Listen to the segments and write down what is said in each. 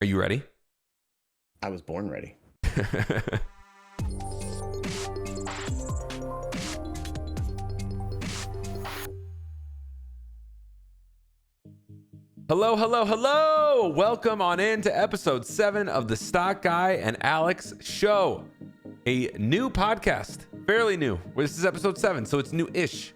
Are you ready? I was born ready. Hello, hello, hello! Welcome on in to episode 7 of the Stock Guy and Alex Show. A new podcast, fairly new. This is episode 7, so it's new-ish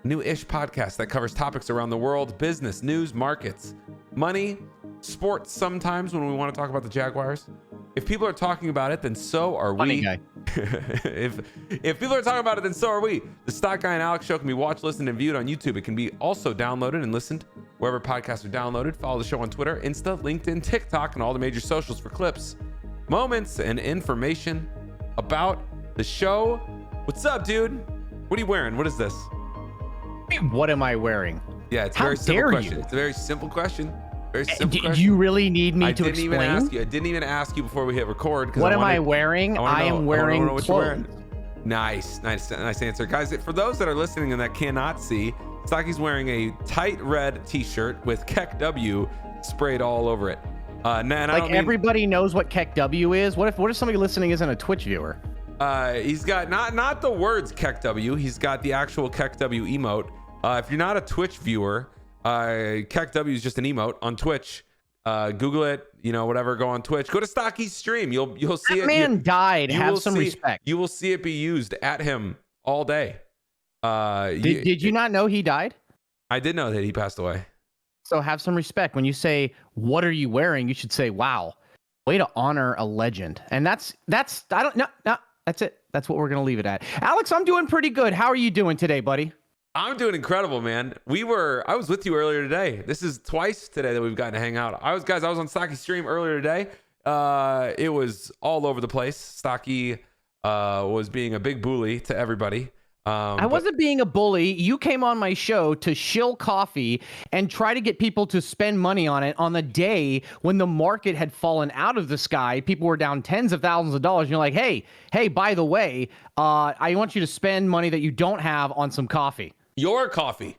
podcast that covers topics around the world, business, news, markets, money, sports sometimes when we want to talk about the Jaguars. If people are talking about it, then so are Funny we. Guy. If people are talking about it, then so are we. The Stock Guy and Alex Show can be watched, listened, and viewed on YouTube. It can be also downloaded and listened wherever podcasts are downloaded. Follow the show on Twitter, Insta, LinkedIn, TikTok, and all the major socials for clips, moments, and information about the show. What's up, dude? What are you wearing? What is this? What am I wearing? Yeah, it's a How very simple dare question. you? It's a very simple question. Very simple Do question. you really need me I to didn't explain? even ask you. I didn't even ask you before we hit record. What am I wearing? I am wearing what you're wearing. clothes. Nice answer, guys. For those that are listening and that cannot see, Stocky's wearing a tight red T-shirt with Keck W sprayed all over it. Like everybody knows what Keck W is. What if somebody listening isn't a Twitch viewer? He's got not the words Keck W. He's got the actual Keck W emote. If you're not a Twitch viewer, Keck W is just an emote on Twitch. Google it, whatever. Go on Twitch. Go to Stocky's stream. You'll see That it. man died. Have some respect. You will see it be used at him all day. Did you not know he died? I did know that he passed away. So have some respect. When you say, "What are you wearing?" you should say, "Wow, way to honor a legend." And that's I don't know. No, that's it. That's what we're gonna leave it at. Alex, I'm doing pretty good. How are you doing today, buddy? I'm doing incredible, man. I was with you earlier today. This is twice today that we've gotten to hang out. I was on Stocky's stream earlier today. It was all over the place. Stocky was being a big bully to everybody. I wasn't being a bully. You came on my show to shill coffee and try to get people to spend money on it on the day when the market had fallen out of the sky. People were down tens of thousands of dollars. And you're like, hey, by the way, I want you to spend money that you don't have on some coffee. Your coffee.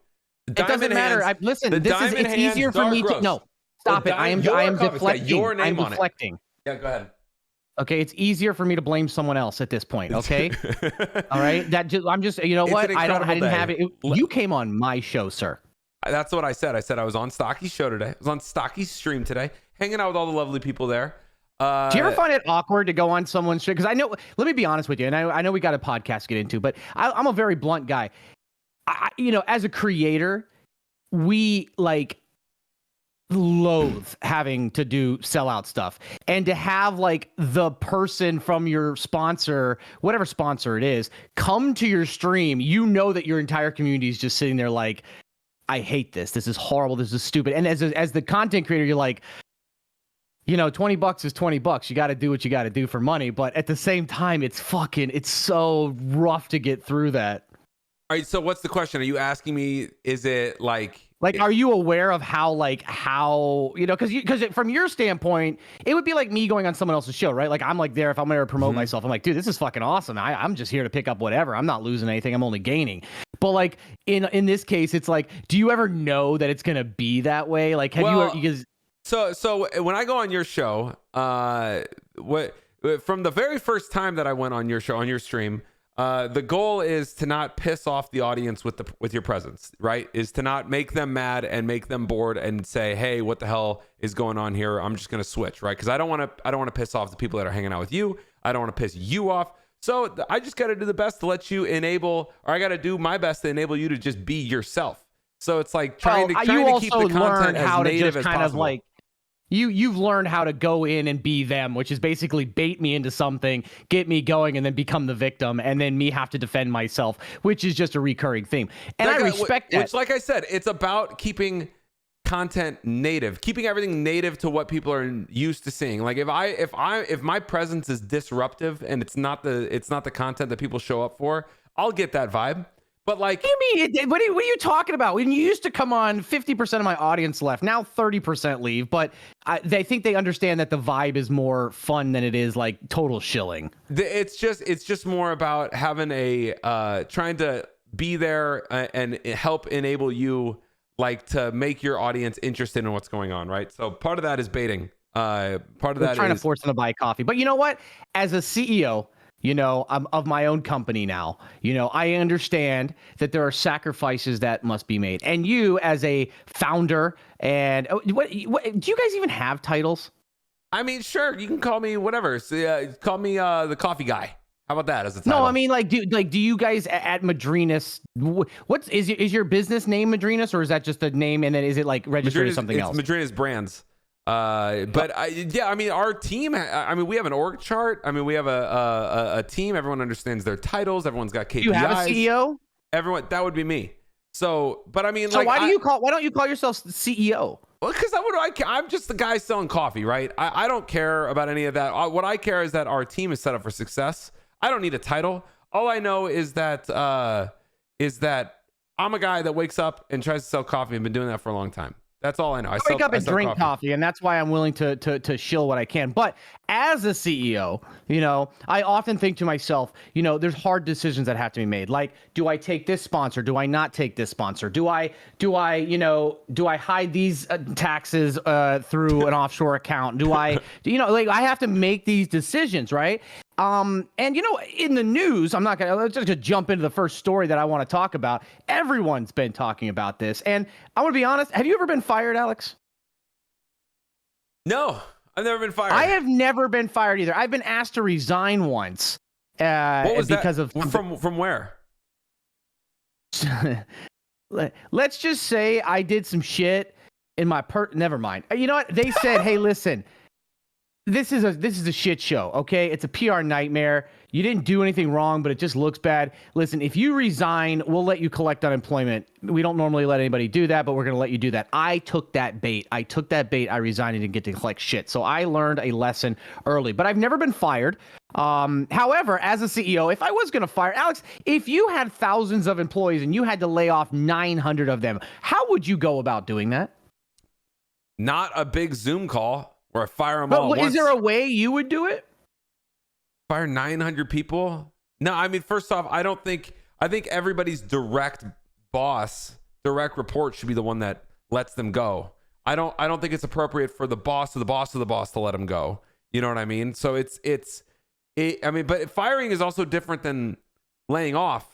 It doesn't matter. Listen, it's easier for me to no. Stop it. I am deflecting. Your name I'm on deflecting. Yeah, go ahead. Okay, it's easier for me to blame someone else at this point. Okay, all right. I'm just. You know what? I didn't have it. You came on my show, sir. That's what I said. I said I was on Stocky's show today. I was on Stocky's stream today, hanging out with all the lovely people there. Do you ever find it awkward to go on someone's show? Because I know. Let me be honest with you, and I know we got a podcast to get into, but I'm a very blunt guy. As a creator, we loathe having to do sellout stuff, and to have the person from your sponsor, whatever sponsor it is, come to your stream, that your entire community is just sitting there like, I hate this. This is horrible. This is stupid. And as the content creator, you're like, $20 is $20. You got to do what you got to do for money. But at the same time, it's so rough to get through that. All right. So what's the question? Are you asking me? Is it are you aware of how because from your standpoint, it would be like me going on someone else's show, right? Like I'm there, if I'm going to promote myself, I'm like, dude, this is fucking awesome. I'm just here to pick up whatever. I'm not losing anything. I'm only gaining. But in this case, it's do you ever know that it's going to be that way? So when I go on your show, from the very first time that I went on your show, on your stream, the goal is to not piss off the audience with your presence, right? Is to not make them mad and make them bored and say, hey, what the hell is going on here? I'm just going to switch, right? Because I don't want to piss off the people that are hanging out with you. I don't want to piss you off. So I just got to do the best to let you I got to do my best to enable you to just be yourself. So it's trying to keep the content as native as possible. You've learned how to go in and be them, which is basically bait me into something, get me going, and then become the victim, and then me have to defend myself, which is just a recurring theme. And I respect that. Which, like I said, it's about keeping content native, keeping everything native to what people are used to seeing. If my presence is disruptive and it's not the content that people show up for, I'll get that vibe. But what do you mean? What are you talking about? When you used to come on, 50% of my audience left. Now 30% leave. But they think they understand that the vibe is more fun than it is total shilling. It's just more about having trying to be there and help enable you to make your audience interested in what's going on, right? So part of that is baiting. Part of They're that trying is to force them to buy coffee. But you know what? As a CEO, I'm of my own company now. I understand that there are sacrifices that must be made. And you, as a founder, and what do you guys even have titles? I mean, sure, you can call me whatever. So, call me the coffee guy. How about that as a title? No, I mean, do you guys at Madrinas? Is your business name Madrinas, or is that just a name and then is it like registered as something else? Madrinas Brands. But I mean, our team. I mean, we have an org chart. I mean, we have a team. Everyone understands their titles. Everyone's got KPIs. You have a CEO. Everyone, that would be me. So, but I mean, so why don't you call yourself CEO? Well, because I'm just the guy selling coffee, right? I don't care about any of that. What I care is that our team is set up for success. I don't need a title. All I know is that I'm a guy that wakes up and tries to sell coffee. I've been doing that for a long time. That's all I know. I wake up and drink coffee, and that's why I'm willing to shill what I can. But as a CEO, I often think to myself, there's hard decisions that have to be made. Like, do I take this sponsor? Do I not take this sponsor? Do I hide these taxes through an offshore account? Do I, I have to make these decisions, right? And in the news, let's just jump into the first story that I want to talk about. Everyone's been talking about this. And I want to be honest. Have you ever been fired, Alex? No, I've never been fired. I have never been fired either. I've been asked to resign once. What was because that? From where? Let's just say I did some shit in my never mind. You know what? They said, hey, listen. This is a shit show, okay? It's a PR nightmare. You didn't do anything wrong, but it just looks bad. Listen, if you resign, we'll let you collect unemployment. We don't normally let anybody do that, but we're going to let you do that. I took that bait. I resigned and didn't get to collect shit. So I learned a lesson early, but I've never been fired. However, as a CEO, if I was going to fire Alex, if you had thousands of employees and you had to lay off 900 of them, how would you go about doing that? Not a big Zoom call. Or I fire them all. But is there a way you would do it? Fire 900 people? No, I mean, first off, I think everybody's direct report should be the one that lets them go. I don't think it's appropriate for the boss of the boss of the boss to let them go. You know what I mean? So but firing is also different than laying off.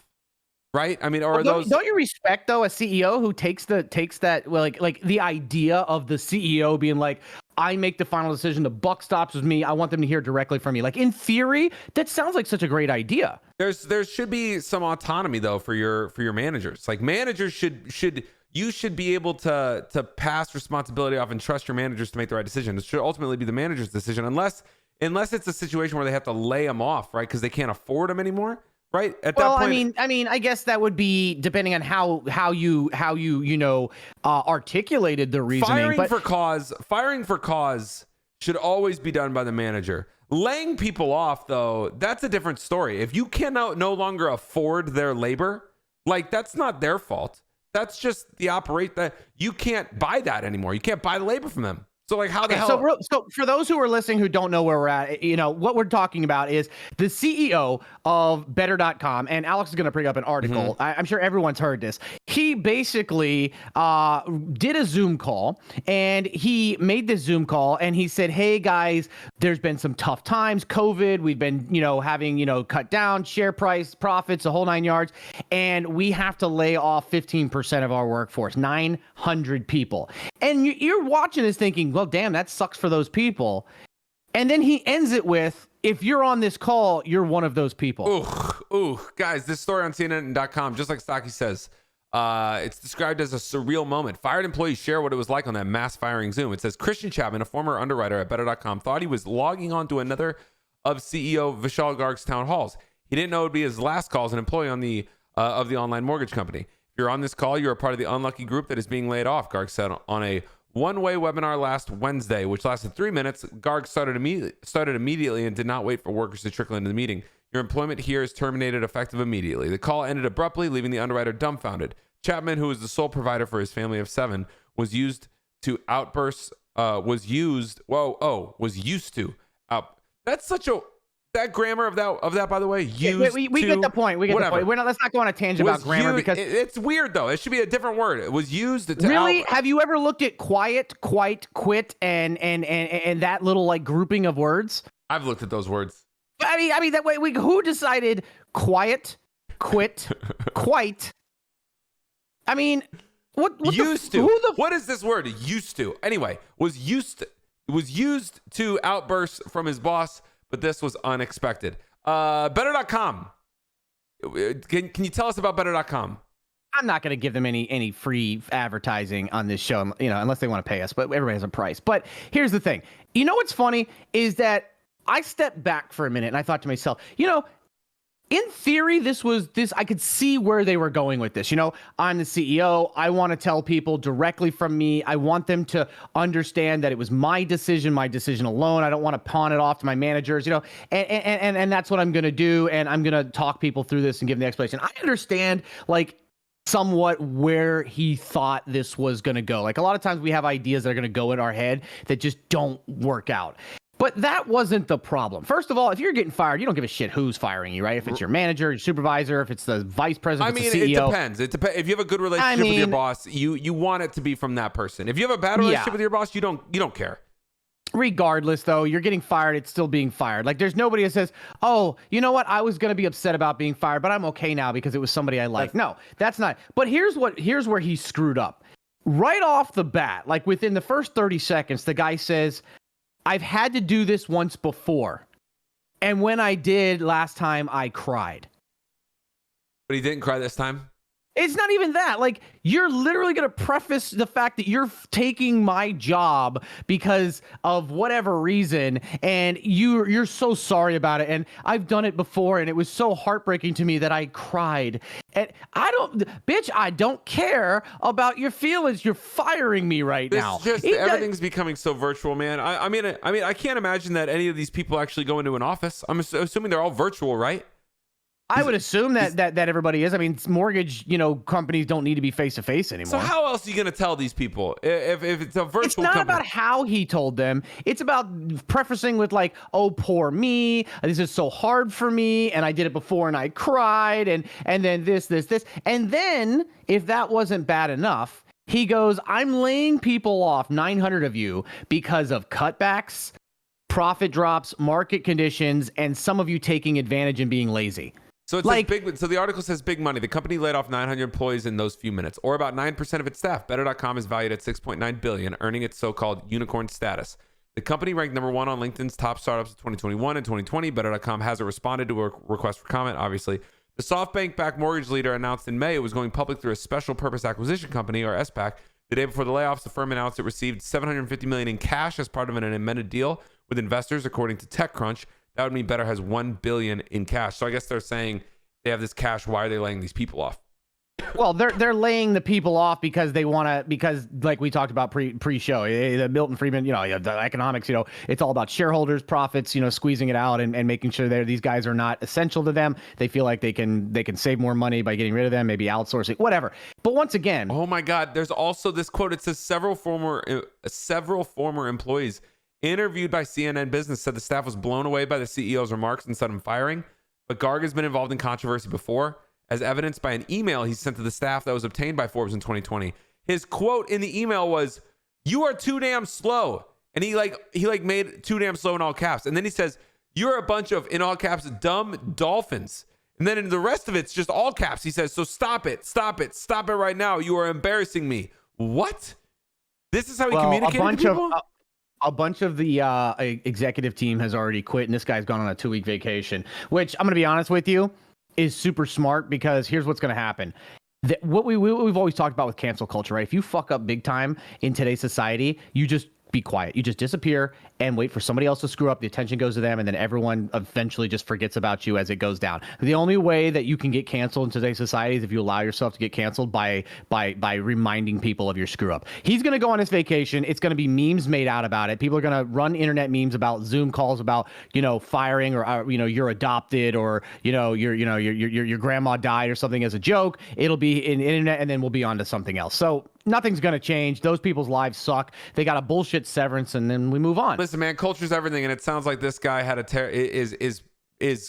Right? I mean, don't you respect though a CEO who takes that like the idea of the CEO being like, I make the final decision, the buck stops with me, I want them to hear directly from me. Like in theory, that sounds like such a great idea. There should be some autonomy though for your managers. Like managers should be able to pass responsibility off and trust your managers to make the right decision. It should ultimately be the manager's decision unless it's a situation where they have to lay them off, right? Because they can't afford them anymore. Right. At that point, I mean, I guess that would be depending on how you articulated the reasoning. Firing for cause should always be done by the manager. Laying people off, though, that's a different story. If you cannot no longer afford their labor, like that's not their fault. That's just that you can't buy that anymore. You can't buy the labor from them. So like how the hell? So for those who are listening who don't know where we're at, what we're talking about is the CEO of Better.com, and Alex is going to bring up an article. Mm-hmm. I'm sure everyone's heard this. He basically did a Zoom call, and he made this Zoom call, and he said, hey guys, there's been some tough times, COVID, we've been, having, cut down, share price, profits, the whole 9 yards, and we have to lay off 15% of our workforce, 900 people. And you're watching this thinking, well, damn, that sucks for those people. And then he ends it with, if you're on this call, you're one of those people. Ooh, guys, this story on CNN.com, just like Stocky says, it's described as a surreal moment. Fired employees share what it was like on that mass firing Zoom. It says Christian Chapman, a former underwriter at Better.com, thought he was logging on to another of CEO Vishal Garg's town halls. He didn't know it would be his last call as an employee on the of the online mortgage company. If you're on this call, you're a part of the unlucky group that is being laid off, Garg said on a one-way webinar last Wednesday, which lasted 3 minutes. Garg started immediately and did not wait for workers to trickle into the meeting. Your employment here is terminated effective immediately. The call ended abruptly, leaving the underwriter dumbfounded. Chapman, who was the sole provider for his family of 7, was used to. That's such a That grammar of that, by the way, we get the point. We get the point. Let's not go on a tangent about grammar because it's weird though. It should be a different word. It was used to really. Have you ever looked at quiet, quite, quit, and that little like grouping of words? I've looked at those words. I mean that way. Who decided quiet, quit, quite? I mean, what used to? What is this word? Used to. Anyway, was used to outburst from his boss. But this was unexpected. Better.com. Can you tell us about Better.com? I'm not going to give them any free advertising on this show, unless they want to pay us. But everybody has a price. But here's the thing. You know what's funny is that I stepped back for a minute and I thought to myself, in theory, this I could see where they were going with this. I'm the CEO. I want to tell people directly from me. I want them to understand that it was my decision alone. I don't want to pawn it off to my managers, and that's what I'm going to do. And I'm going to talk people through this and give them the explanation. I understand, somewhat where he thought this was going to go. Like a lot of times we have ideas that are going to go in our head that just don't work out. But that wasn't the problem. First of all, if you're getting fired, you don't give a shit who's firing you, right? If it's your manager, your supervisor, if it's the vice president, if it's the CEO. It depends. It depends. If you have a good relationship with your boss, you want it to be from that person. If you have a bad relationship with your boss, you don't care. Regardless, though, you're getting fired. It's still being fired. Like there's nobody that says, "Oh, you know what? I was going to be upset about being fired, but I'm okay now because it was somebody I like." No, that's not. But here's where he screwed up. Right off the bat, like within the first 30 seconds, the guy says, I've had to do this once before. And when I did last time, I cried. But he didn't cry this time? It's not even that. Like, you're literally going to preface the fact that you're taking my job because of whatever reason, and you're so sorry about it. And I've done it before, and it was so heartbreaking to me that I cried. And I don't care about your feelings. You're firing me right now. Everything's becoming so virtual, man. I mean, I can't imagine that any of these people actually go into an office. I'm assuming they're all virtual, right? I would assume that everybody is. I mean, mortgage, companies don't need to be face to face anymore. So how else are you going to tell these people if it's a virtual? It's not company? About how he told them. It's about prefacing with like, "Oh, poor me. This is so hard for me, and I did it before, and I cried, and then this, and then if that wasn't bad enough, he goes, I'm laying people off, 900 of you, because of cutbacks, profit drops, market conditions, and some of you taking advantage and being lazy." So it says big. So the article says big money. The company laid off 900 employees in those few minutes, or about 9% of its staff. Better.com is valued at $6.9 billion, earning its so-called unicorn status. The company ranked number 1 on LinkedIn's top startups of 2021 and 2020. Better.com hasn't responded to a request for comment, obviously. The SoftBank-backed mortgage leader announced in May it was going public through a special purpose acquisition company, or SPAC. The day before the layoffs, the firm announced it received $750 million in cash as part of an amended deal with investors, according to TechCrunch. That would mean Better has $1 billion in cash. So I guess they're saying they have this cash. Why are they laying these people off? Well, they're laying the people off because they want to, because like we talked about pre-show, the Milton Friedman, the economics, it's all about shareholders, profits, squeezing it out and making sure that these guys are not essential to them. They feel like they can save more money by getting rid of them, maybe outsourcing, whatever. But once again, oh my God, there's also this quote. It says several former employees interviewed by CNN Business said the staff was blown away by the CEO's remarks and sudden firing. But Garg has been involved in controversy before, as evidenced by an email he sent to the staff that was obtained by Forbes in 2020. His quote in the email was, "You are too damn slow." And he made "too damn slow" in all caps. And then he says, "You're a bunch of," in all caps, "dumb dolphins." And then in the rest of it's just all caps. He says, "So stop it right now. You are embarrassing me." What? This is how he communicated to people? A bunch of the executive team has already quit, and this guy's gone on a 2-week vacation, which I'm going to be honest with you is super smart, because here's what's going to happen. What we've always talked about with cancel culture, right? If you fuck up big time in today's society, you just be quiet. You just disappear and wait for somebody else to screw up. The attention goes to them, and then everyone eventually just forgets about you as it goes down. The only way that you can get canceled in today's society is if you allow yourself to get canceled by reminding people of your screw up. He's going to go on his vacation. It's going to be memes made out about it. People are going to run internet memes about Zoom calls about, firing, or you're adopted, or your grandma died or something as a joke. It'll be in internet, and then we'll be on to something else. So nothing's going to change. Those people's lives suck. They got a bullshit severance, and then we move on. Listen, man, culture's everything, and it sounds like this guy had is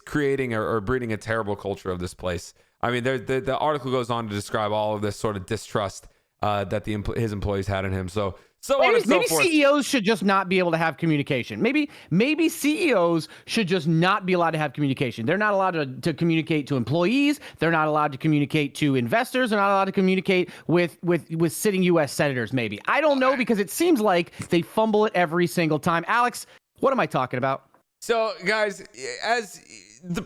creating or breeding a terrible culture of this place. I mean, the article goes on to describe all of this sort of distrust that his employees had in him. So on and so maybe forth. CEOs should just not be able to have communication. Maybe CEOs should just not be allowed to have communication. They're not allowed to communicate to employees. They're not allowed to communicate to investors. They're not allowed to communicate with sitting U.S. senators. Maybe, I don't know, because it seems like they fumble it every single time. Alex, what am I talking about? So, guys, as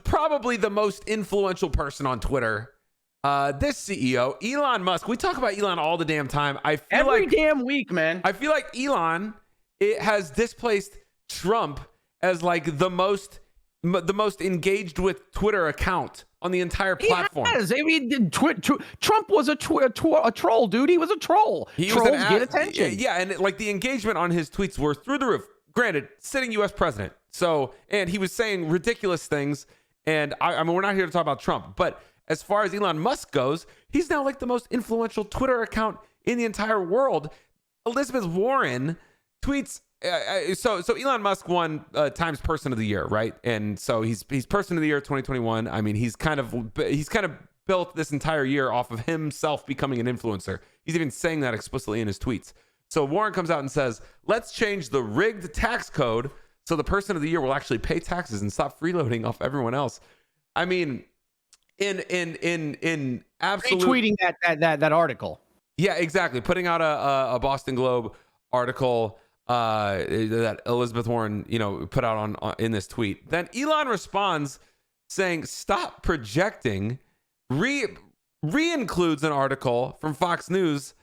probably the most influential person on Twitter, this CEO, Elon Musk. We talk about Elon all the damn time. I feel every damn week, man. I feel like Elon has displaced Trump as like the most engaged with Twitter account on the entire platform. He has. I mean, Trump was a troll, dude. He was a troll. Trolls get attention. Yeah, and like the engagement on his tweets were through the roof. Granted, sitting U.S. president. So, and he was saying ridiculous things. And I mean, we're not here to talk about Trump, but as far as Elon Musk goes, he's now like the most influential Twitter account in the entire world. Elizabeth Warren tweets. So Elon Musk won Times Person of the Year, right? And so he's Person of the Year 2021. I mean, he's kind of built this entire year off of himself becoming an influencer. He's even saying that explicitly in his tweets. So Warren comes out and says, "Let's change the rigged tax code so the Person of the Year will actually pay taxes and stop freeloading off everyone else." I mean, in absolute retweeting that article. Yeah, exactly. Putting out a Boston Globe article that Elizabeth Warren, put out on in this tweet. Then Elon responds saying, "Stop projecting." Re-includes an article from Fox News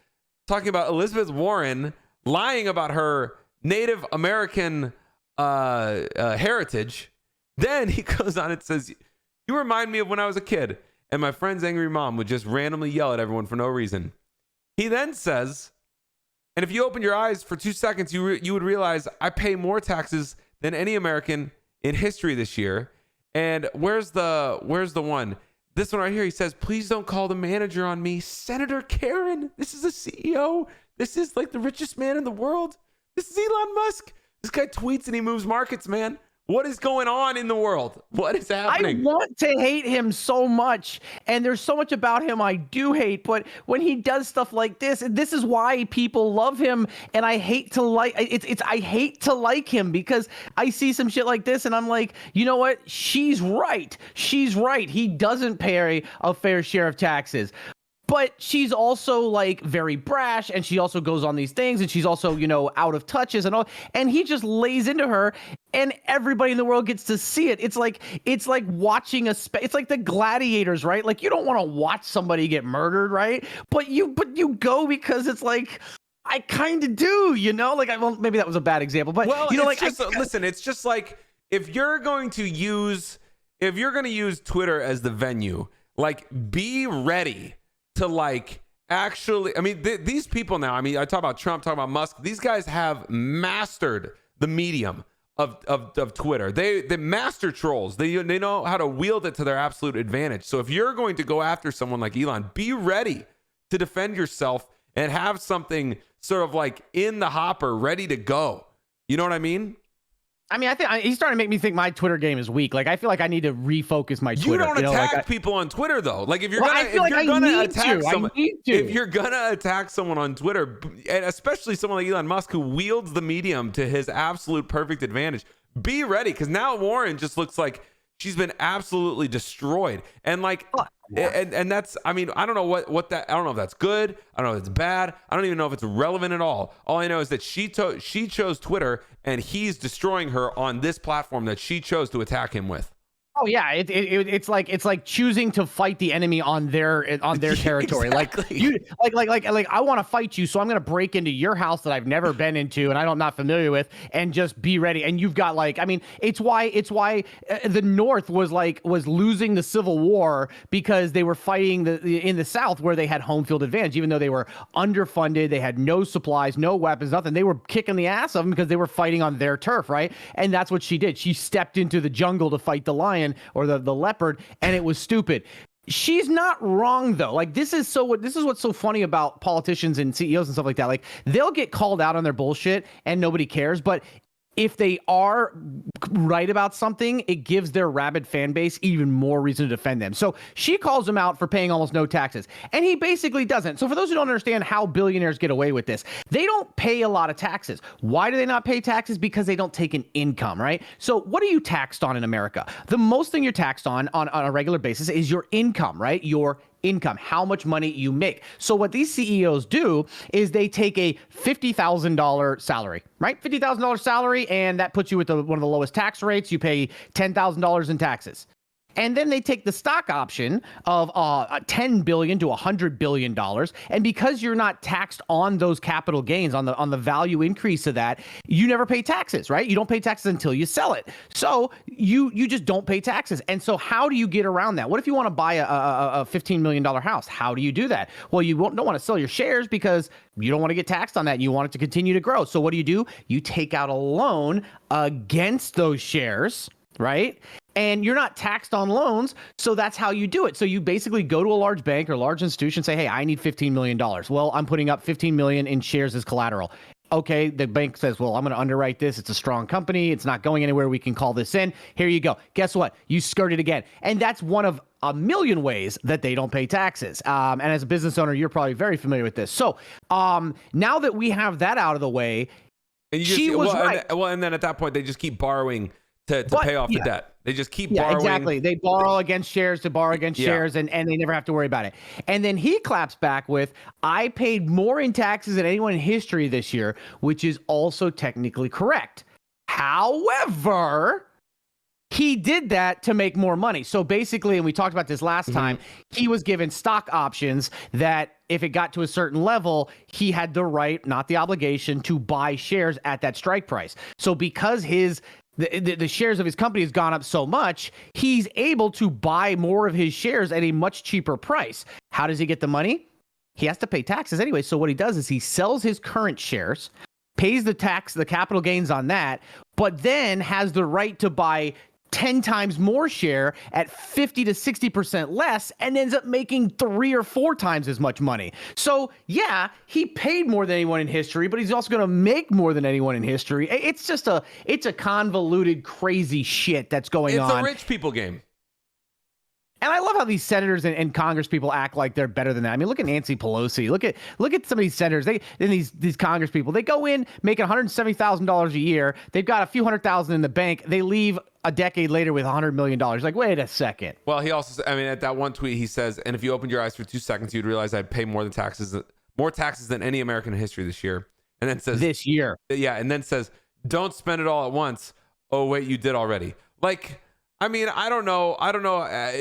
talking about Elizabeth Warren lying about her Native American heritage. Then he goes on and says, "You remind me of when I was a kid and my friend's angry mom would just randomly yell at everyone for no reason." He then says, "And if you open your eyes for 2 seconds, you would realize I pay more taxes than any American in history this year." And where's the one? This one right here. He says, "Please don't call the manager on me. Senator Karen, this is a CEO. This is like the richest man in the world. This is Elon Musk. This guy tweets and he moves markets, man. What is going on in the world? What is happening?" I want to hate him so much, and there's so much about him I do hate, but when he does stuff like this is why people love him, and I hate to like I hate to like him because I see some shit like this and I'm like, you know what? She's right. He doesn't pay a fair share of taxes. But she's also like very brash, and she also goes on these things, and she's also, out of touches and all, and he just lays into her, and everybody in the world gets to see it. It's like watching it's like the gladiators, right? Like, you don't want to watch somebody get murdered, right? But you go because it's like, I kind of do, like, well, maybe that was a bad example, but listen, it's just like, if you're going to use Twitter as the venue, like, be ready to like actually, I mean, these people now, I mean, I talk about Trump, talk about Musk, these guys have mastered the medium of Twitter. They master trolls. They know how to wield it to their absolute advantage. So if you're going to go after someone like Elon, be ready to defend yourself and have something sort of like in the hopper ready to go. You know what I mean? I mean, I think he's starting to make me think my Twitter game is weak. Like, I feel like I need to refocus my Twitter. You don't attack people on Twitter, though. Like, if you're gonna attack someone on Twitter, and especially someone like Elon Musk who wields the medium to his absolute perfect advantage, be ready, because now Warren just looks like she's been absolutely destroyed. And like, and that's, I mean, I don't know what that, I don't know if that's good. I don't know if it's bad. I don't even know if it's relevant at all. All I know is that she chose Twitter, and he's destroying her on this platform that she chose to attack him with. Oh yeah, it's like choosing to fight the enemy on their territory. Exactly. Like I want to fight you, so I'm gonna break into your house that I've never been into and I'm not familiar with, and just be ready. And you've got like, I mean, it's why the North was losing the Civil War, because they were fighting in the South where they had home field advantage, even though they were underfunded, they had no supplies, no weapons, nothing. They were kicking the ass of them because they were fighting on their turf, right? And that's what she did. She stepped into the jungle to fight the lion or the leopard, and it was stupid. She's not wrong though. Like, this is what's so funny about politicians and CEOs and stuff like that. Like, they'll get called out on their bullshit and nobody cares, but if they are right about something, it gives their rabid fan base even more reason to defend them. So she calls him out for paying almost no taxes, and he basically doesn't. So for those who don't understand how billionaires get away with this, they don't pay a lot of taxes. Why do they not pay taxes? Because they don't take an income, right? So what are you taxed on in America? The most thing you're taxed on a regular basis is your income, right? Your income, how much money you make. So what these CEOs do is they take a $50,000 salary, right? $50,000 salary, and that puts you with one of the lowest tax rates. You pay $10,000 in taxes. And then they take the stock option of $10 billion to $100 billion. And because you're not taxed on those capital gains, on the value increase of that, you never pay taxes, right? You don't pay taxes until you sell it. So you just don't pay taxes. And so how do you get around that? What if you want to buy a $15 million house? How do you do that? Well, you don't want to sell your shares because you don't want to get taxed on that. You want it to continue to grow. So what do? You take out a loan against those shares, right? And you're not taxed on loans, so that's how you do it. So you basically go to a large bank or large institution and say, hey, I need $15 million. Well, I'm putting up $15 million in shares as collateral. Okay, the bank says, well, I'm going to underwrite this. It's a strong company. It's not going anywhere. We can call this in. Here you go. Guess what? You skirt it again. And that's one of a million ways that they don't pay taxes. And as a business owner, you're probably very familiar with this. So now that we have that out of the way, she was right. And then at that point, they just keep borrowing to pay off the debt. They just keep borrowing. Exactly. They borrow against shares to borrow against shares, and they never have to worry about it. And then he claps back with, I paid more in taxes than anyone in history this year, which is also technically correct. However, he did that to make more money. So basically, and we talked about this last time, he was given stock options that if it got to a certain level, he had the right, not the obligation, to buy shares at that strike price. So because the shares of his company has gone up so much, he's able to buy more of his shares at a much cheaper price. How does he get the money? He has to pay taxes anyway. So what he does is he sells his current shares, pays the tax, the capital gains on that, but then has the right to buy 10 times more share at 50 to 60% less and ends up making 3 or 4 times as much money. So yeah, he paid more than anyone in history, but he's also going to make more than anyone in history. It's a convoluted, crazy shit that's going on. It's a rich people game. And I love how these senators and Congress people act like they're better than that. I mean, look at Nancy Pelosi. Look at some of these senators. These Congress people. They go in making $170,000 a year. They've got a few $100,000 in the bank. They leave a decade later with $100 million. Like, wait a second. Well, he also, I mean, at that one tweet, he says, and if you opened your eyes for 2 seconds, you'd realize I'd pay more taxes than any American in history this year. And then says this year. Yeah. And then says, don't spend it all at once. Oh, wait, you did already. Like, I mean, I don't know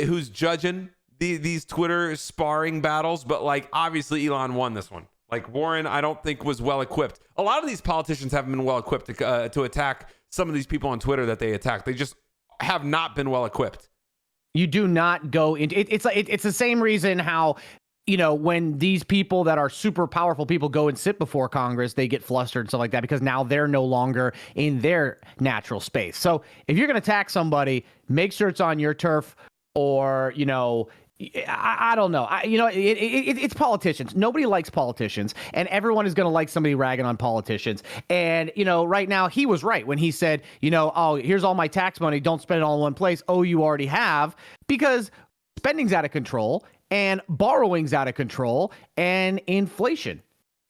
who's judging these Twitter sparring battles, but like obviously Elon won this one. Like Warren, I don't think was well equipped. A lot of these politicians haven't been well equipped to attack some of these people on Twitter that they attack. They just have not been well equipped. You do not go into it. It's the same reason how, you know, when these people that are super powerful people go and sit before Congress, they get flustered and stuff like that because now they're no longer in their natural space. So if you're going to attack somebody, make sure it's on your turf, or, you know, I don't know. It's politicians. Nobody likes politicians, and everyone is going to like somebody ragging on politicians. And, you know, right now he was right when he said, you know, oh, here's all my tax money. Don't spend it all in one place. Oh, you already have, because spending's out of control. And borrowing's out of control, and inflation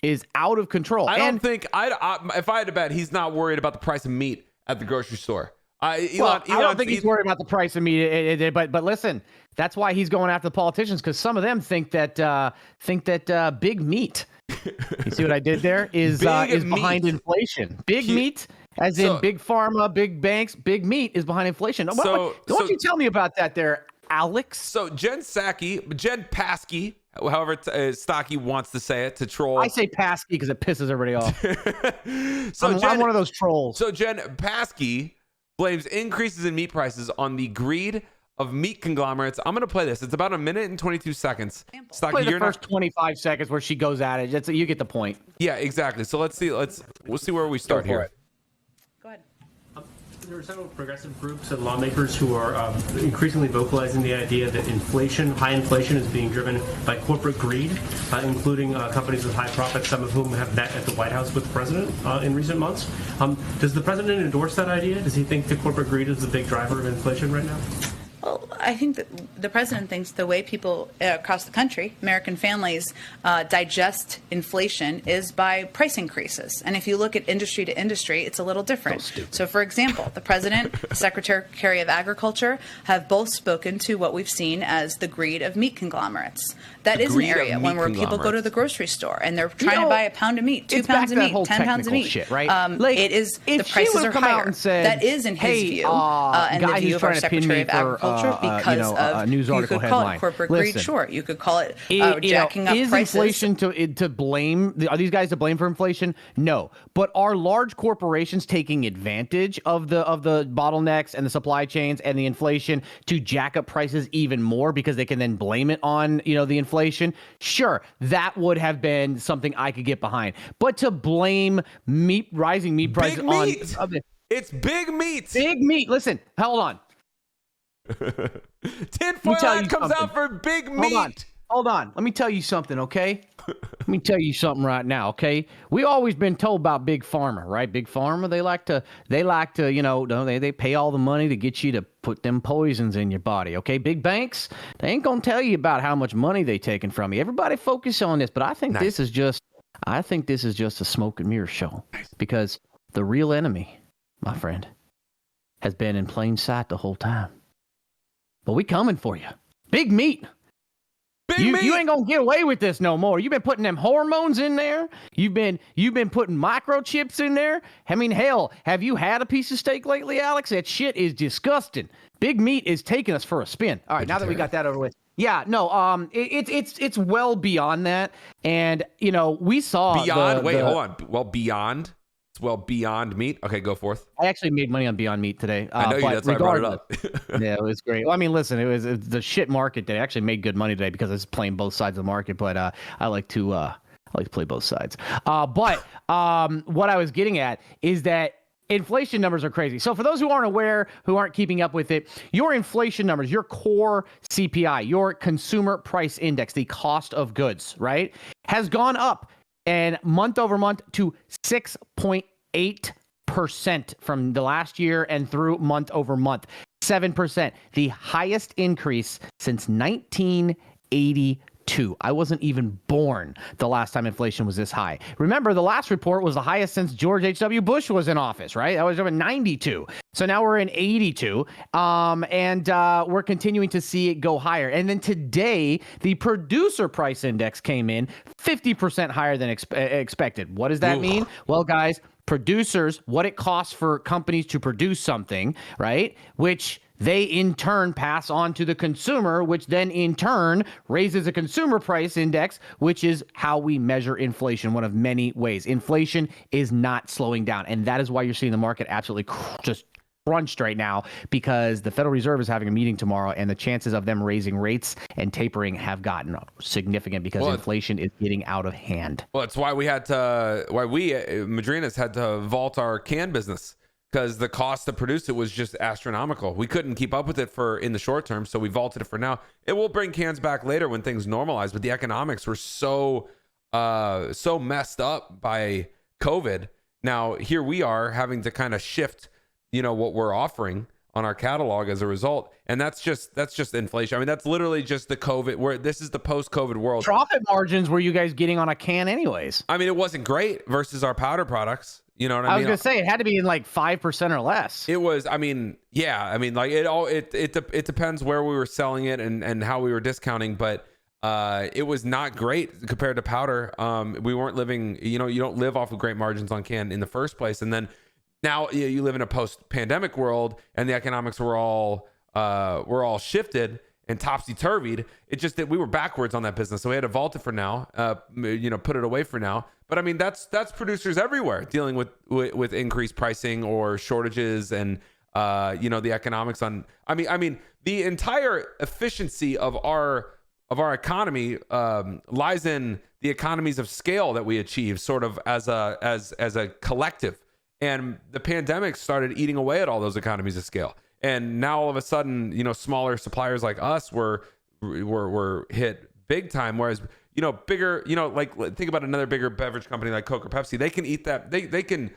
is out of control. I don't think if I had to bet, he's not worried about the price of meat at the grocery store. I don't think he's worried about the price of meat. But listen, that's why he's going after the politicians, because some of them think that big meat. You see what I did there? Is behind inflation. Big meat, as in big pharma, big banks. Big meat is behind inflation. Don't you tell me about that there, Alex. So Jen Psaki, however Stocky wants to say it, to troll. I say Psaki because it pisses everybody off. I'm one of those trolls. So Jen Psaki blames increases in meat prices on the greed of meat conglomerates. I'm going to play this. It's about 1 minute and 22 seconds. Stocky, play the first 25 seconds where she goes at it. You get the point. Yeah, exactly. So we'll see where we start here. Go ahead. there are several progressive groups and lawmakers who are increasingly vocalizing the idea that high inflation is being driven by corporate greed, including companies with high profits, some of whom have met at the White House with the president in recent months. Does the president endorse that idea? Does he think that corporate greed is the big driver of inflation right now? Well, I think that the president thinks the way people across the country, American families, digest inflation is by price increases. And if you look at industry to industry, it's a little different. So, for example, the president, Secretary of Agriculture have both spoken to what we've seen as the greed of meat conglomerates. That is an area where people go to the grocery store and they're trying to buy a pound of meat, 2 pounds of meat, 10 pounds of meat. Shit, right? It is, the prices are higher. That is in his view and the view of our Secretary of Agriculture. Because of, news article you could call headline. it corporate greed, sure. You could call it jacking up is prices. Is inflation to blame? Are these guys to blame for inflation? No. But are large corporations taking advantage of the bottlenecks and the supply chains and the inflation to jack up prices even more because they can then blame it on, the inflation? Sure, that would have been something I could get behind. But to blame rising meat prices on... It's big meat. Big meat. Listen, hold on. Tinfoil hat comes out for big meat. Hold on. Let me tell you something, okay? Let me tell you something right now, okay? We always been told about Big Pharma, right? Big Pharma, they like to, they pay all the money to get you to put them poisons in your body, okay? Big banks, they ain't gonna tell you about how much money they taking from you. Everybody focus on this, but I think this is just a smoke and mirror show because the real enemy, my friend, has been in plain sight the whole time. But we coming for you. Big meat. You ain't gonna get away with this no more. You've been putting them hormones in there. You've been putting microchips in there. I mean, hell, have you had a piece of steak lately, Alex? That shit is disgusting. Big meat is taking us for a spin. All right, now that we got that over with. Yeah, no, it's well beyond that. And we saw hold on. Well, beyond meat. Okay, go forth. I actually made money on Beyond Meat today. I know you. That's why I brought it up. Yeah, it was great. Well, I mean, listen, it was the shit market today. I actually made good money today because I was playing both sides of the market. But I like to play both sides. But what I was getting at is that inflation numbers are crazy. So for those who aren't aware, who aren't keeping up with it, your inflation numbers, your core CPI, your consumer price index, the cost of goods, right, has gone up. And month over month to 6.8% from the last year and through month over month. 7%, the highest increase since 1982. I wasn't even born the last time inflation was this high. Remember, the last report was the highest since George H.W. Bush was in office, right? That was in 92. So now we're in 82, and we're continuing to see it go higher. And then today, the producer price index came in 50% higher than expected. What does that mean? Well, guys, producers, what it costs for companies to produce something, right? Which they in turn pass on to the consumer, which then in turn raises a consumer price index, which is how we measure inflation, one of many ways. Inflation is not slowing down. And that is why you're seeing the market absolutely just crunched right now, because the Federal Reserve is having a meeting tomorrow and the chances of them raising rates and tapering have gotten significant because inflation is getting out of hand. Well, it's why we Madrinas had to vault our can business, because the cost to produce it was just astronomical. We couldn't keep up with it in the short term, so we vaulted it for now. It will bring cans back later when things normalize, but the economics were so messed up by COVID. Now here we are having to kind of shift, what we're offering on our catalog as a result, and that's just inflation. I mean, that's literally just the COVID. Where this is the post-COVID world. Profit margins were you guys getting on a can, anyways? I mean, it wasn't great versus our powder products. You know what I mean? I was gonna say it had to be in like 5% or less. It was. I mean, yeah. I mean, like it depends where we were selling it and how we were discounting, but it was not great compared to powder. We weren't living. You don't live off of great margins on can in the first place, and then now you live in a post-pandemic world, and the economics were all shifted and topsy-turvied. It's just that we were backwards on that business, so we had to vault it for now. Put it away for now. But I mean, that's producers everywhere dealing with increased pricing or shortages, and the economics on. I mean, the entire efficiency of our economy lies in the economies of scale that we achieve, sort of as a collective. And the pandemic started eating away at all those economies of scale. And now all of a sudden, smaller suppliers like us were hit big time. Whereas, bigger, like think about another bigger beverage company like Coke or Pepsi. They can eat that. They can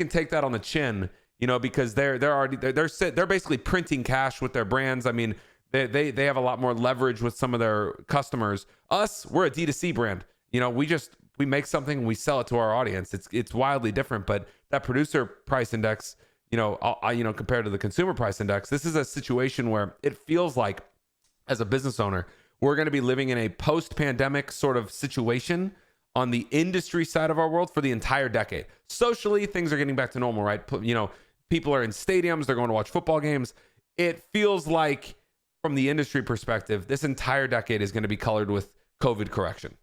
take that on the chin, because they're basically printing cash with their brands. I mean, they have a lot more leverage with some of their customers. Us, we're a D2C brand. We make something and we sell it to our audience. It's wildly different, but that producer price index, compared to the consumer price index, this is a situation where it feels like, as a business owner, we're going to be living in a post-pandemic sort of situation on the industry side of our world for the entire decade. Socially, things are getting back to normal, right? People are in stadiums, they're going to watch football games. It feels like, from the industry perspective, this entire decade is going to be colored with COVID correction.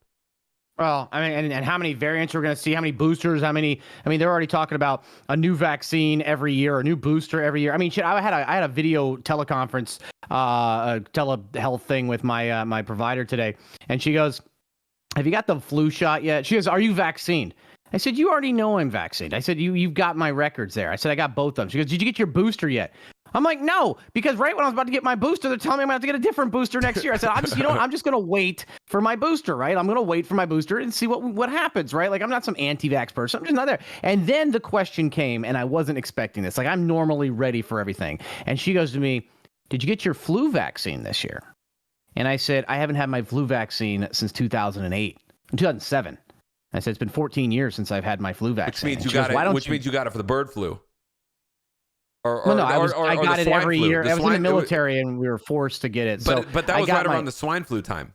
Well, I mean, and how many variants we're going to see, how many boosters, they're already talking about a new vaccine every year, a new booster every year. I mean, shit, I had a video teleconference, a telehealth thing with my provider today. And she goes, "Have you got the flu shot yet?" She goes, "Are you vaccinated?" I said, "You already know I'm vaccinated." I said, you've got my records there. I said, "I got both of them." She goes, "Did you get your booster yet?" I'm like, "No," because right when I was about to get my booster, they're telling me I'm going to have to get a different booster next year. I said, I'm just going to wait for my booster, right? I'm going to wait for my booster and see what happens, right? Like, I'm not some anti-vax person. I'm just not there. And then the question came, and I wasn't expecting this. Like, I'm normally ready for everything. And she goes to me, "Did you get your flu vaccine this year?" And I said, "I haven't had my flu vaccine since 2007. I said, "It's been 14 years since I've had my flu vaccine." Which means you got it for the bird flu. I got it every year. I was in the military and we were forced to get it. But that was right around the swine flu time.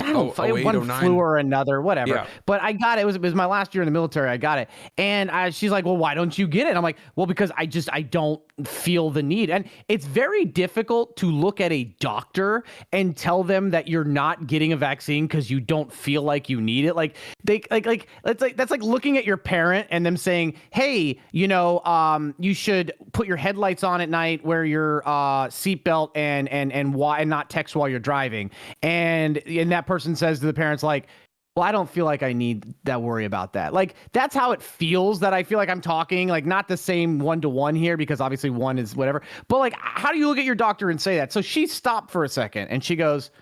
I don't know, one flu or another, whatever. Yeah. But I got it. It was my last year in the military. I got it. And she's like, "Well, why don't you get it?" I'm like, "Well, because I don't feel the need." And it's very difficult to look at a doctor and tell them that you're not getting a vaccine because you don't feel like you need it. Like that's like looking at your parent and them saying, "Hey, you should put your headlights on at night, wear your seatbelt, and not text while you're driving." And that person says to the parents, like, "Well, I don't feel like I need that worry about that." Like, that's how it feels, that I feel like I'm talking, like, not the same one-to-one here, because obviously one is whatever. But like, how do you look at your doctor and say that? So she stopped for a second and she goes,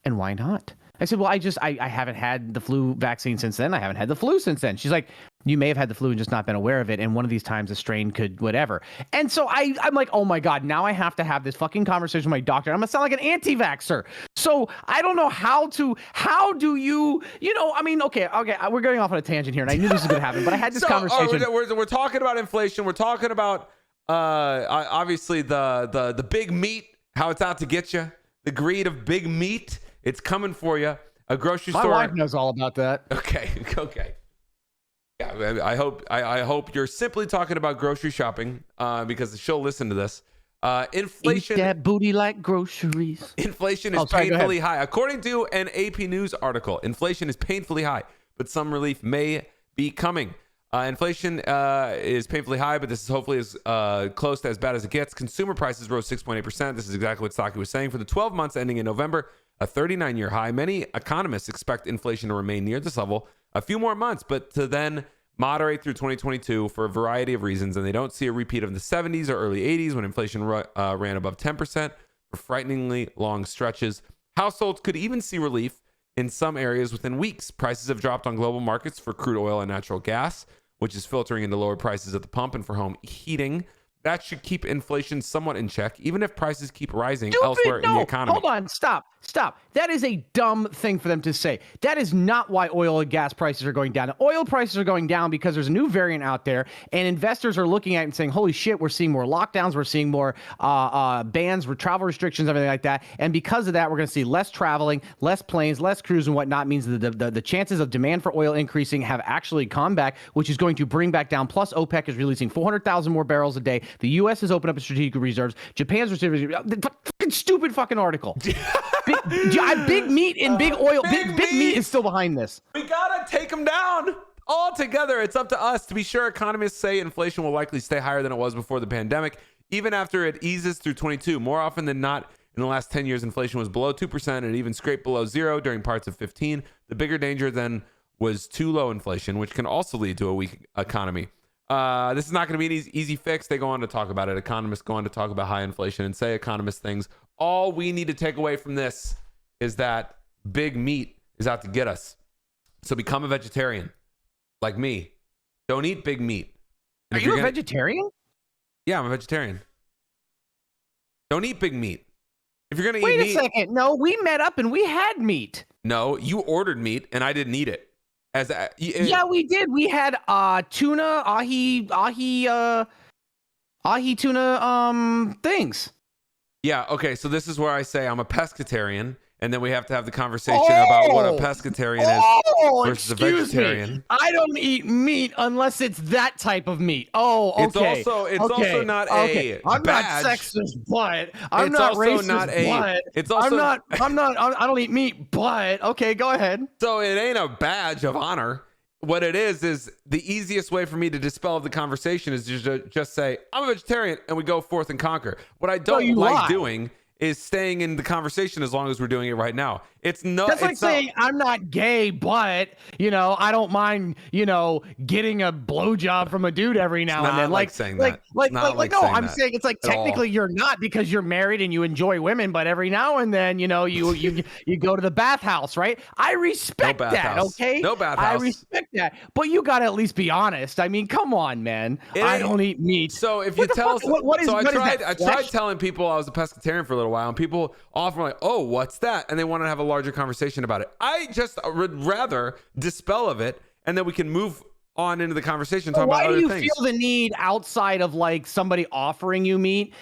"And why not?" I said, "Well, I haven't had the flu vaccine since then. I haven't had the flu since then." She's like, "You may have had the flu and just not been aware of it. And one of these times a strain could whatever." And so I'm like, oh my God, now I have to have this fucking conversation with my doctor. I'm going to sound like an anti-vaxxer. So I don't know how do you, okay, we're going off on a tangent here and I knew this was going to happen, but I had this conversation. We're talking about inflation. We're talking about, obviously the big meat, how it's out to get you, the greed of big meat. It's coming for you. A grocery store. My wife knows all about that. Okay. Yeah, I hope you're simply talking about grocery shopping, because she'll listen to this. Inflation. Eat that booty like groceries. Inflation is painfully high. According to an AP News article, inflation is painfully high, but some relief may be coming. Inflation is painfully high, but this is hopefully as close to as bad as it gets. Consumer prices rose 6.8%. This is exactly what Stocky was saying. For the 12 months ending in November, a 39-year high. Many economists expect inflation to remain near this level a few more months, but to then moderate through 2022 for a variety of reasons. And they don't see a repeat of the 70s or early 80s when inflation ran above 10% for frighteningly long stretches. Households could even see relief in some areas within weeks. Prices have dropped on global markets for crude oil and natural gas, which is filtering into lower prices at the pump and for home heating. That should keep inflation somewhat in check, even if prices keep rising elsewhere in the economy. Hold on, stop. That is a dumb thing for them to say. That is not why oil and gas prices are going down. Oil prices are going down because there's a new variant out there, and investors are looking at it and saying, "Holy shit, we're seeing more lockdowns, we're seeing more bans, travel restrictions, everything like that." And because of that, we're going to see less traveling, less planes, less crews, and whatnot. Means that the chances of demand for oil increasing have actually come back, which is going to bring back down. Plus, OPEC is releasing 400,000 more barrels a day. The U.S. has opened up its strategic reserves. Japan's stupid fucking article. Big meat and big oil. Big meat is still behind this. We gotta take them down all together. It's up to us. To be sure, economists say inflation will likely stay higher than it was before the pandemic, even after it eases through 22. More often than not, in the last 10 years, inflation was below 2% and it even scraped below zero during parts of 15. The bigger danger then was too low inflation, which can also lead to a weak economy. This is not going to be an easy fix. They go on to talk about it. Economists go on to talk about high inflation and say economist things. All we need to take away from this is that big meat is out to get us. So become a vegetarian like me. Don't eat big meat. And Are you a vegetarian? Yeah, I'm a vegetarian. Don't eat big meat. If you're going to eat meat. Wait a second. No, we met up and we had meat. No, you ordered meat and I didn't eat it. Yeah, we did. We had tuna, ahi tuna things. Yeah, okay, so this is where I say I'm a pescatarian, and then we have to have the conversation about what a pescatarian is versus a vegetarian. Me. I don't eat meat unless it's that type of meat. Oh, okay. It's also not a I'm badge. not sexist, but I'm It's not also racist, not a- but it's also- I don't eat meat, but okay, go ahead. So it ain't a badge of honor. What it is the easiest way for me to dispel the conversation is just say, I'm a vegetarian, and we go forth and conquer. What I don't like doing is staying in the conversation as long as we're doing it right now. It's no. That's like saying I'm not gay, but I don't mind, getting a blowjob from a dude every now and then. Like saying that. No, I'm saying it's like technically you're not because you're married and you enjoy women, but every now and then, you go to the bathhouse, right? I respect that. Okay, no bathhouse. I respect that, but you got to at least be honest. I mean, come on, man. I don't eat meat. So if you tell, I tried telling people I was a pescatarian for a little while, and people often were like, "Oh, what's that?" And they want to have a larger conversation about it. I just would rather dispel of it, and then we can move on into the conversation. Talk about other things. Why do you feel the need outside of like somebody offering you meat?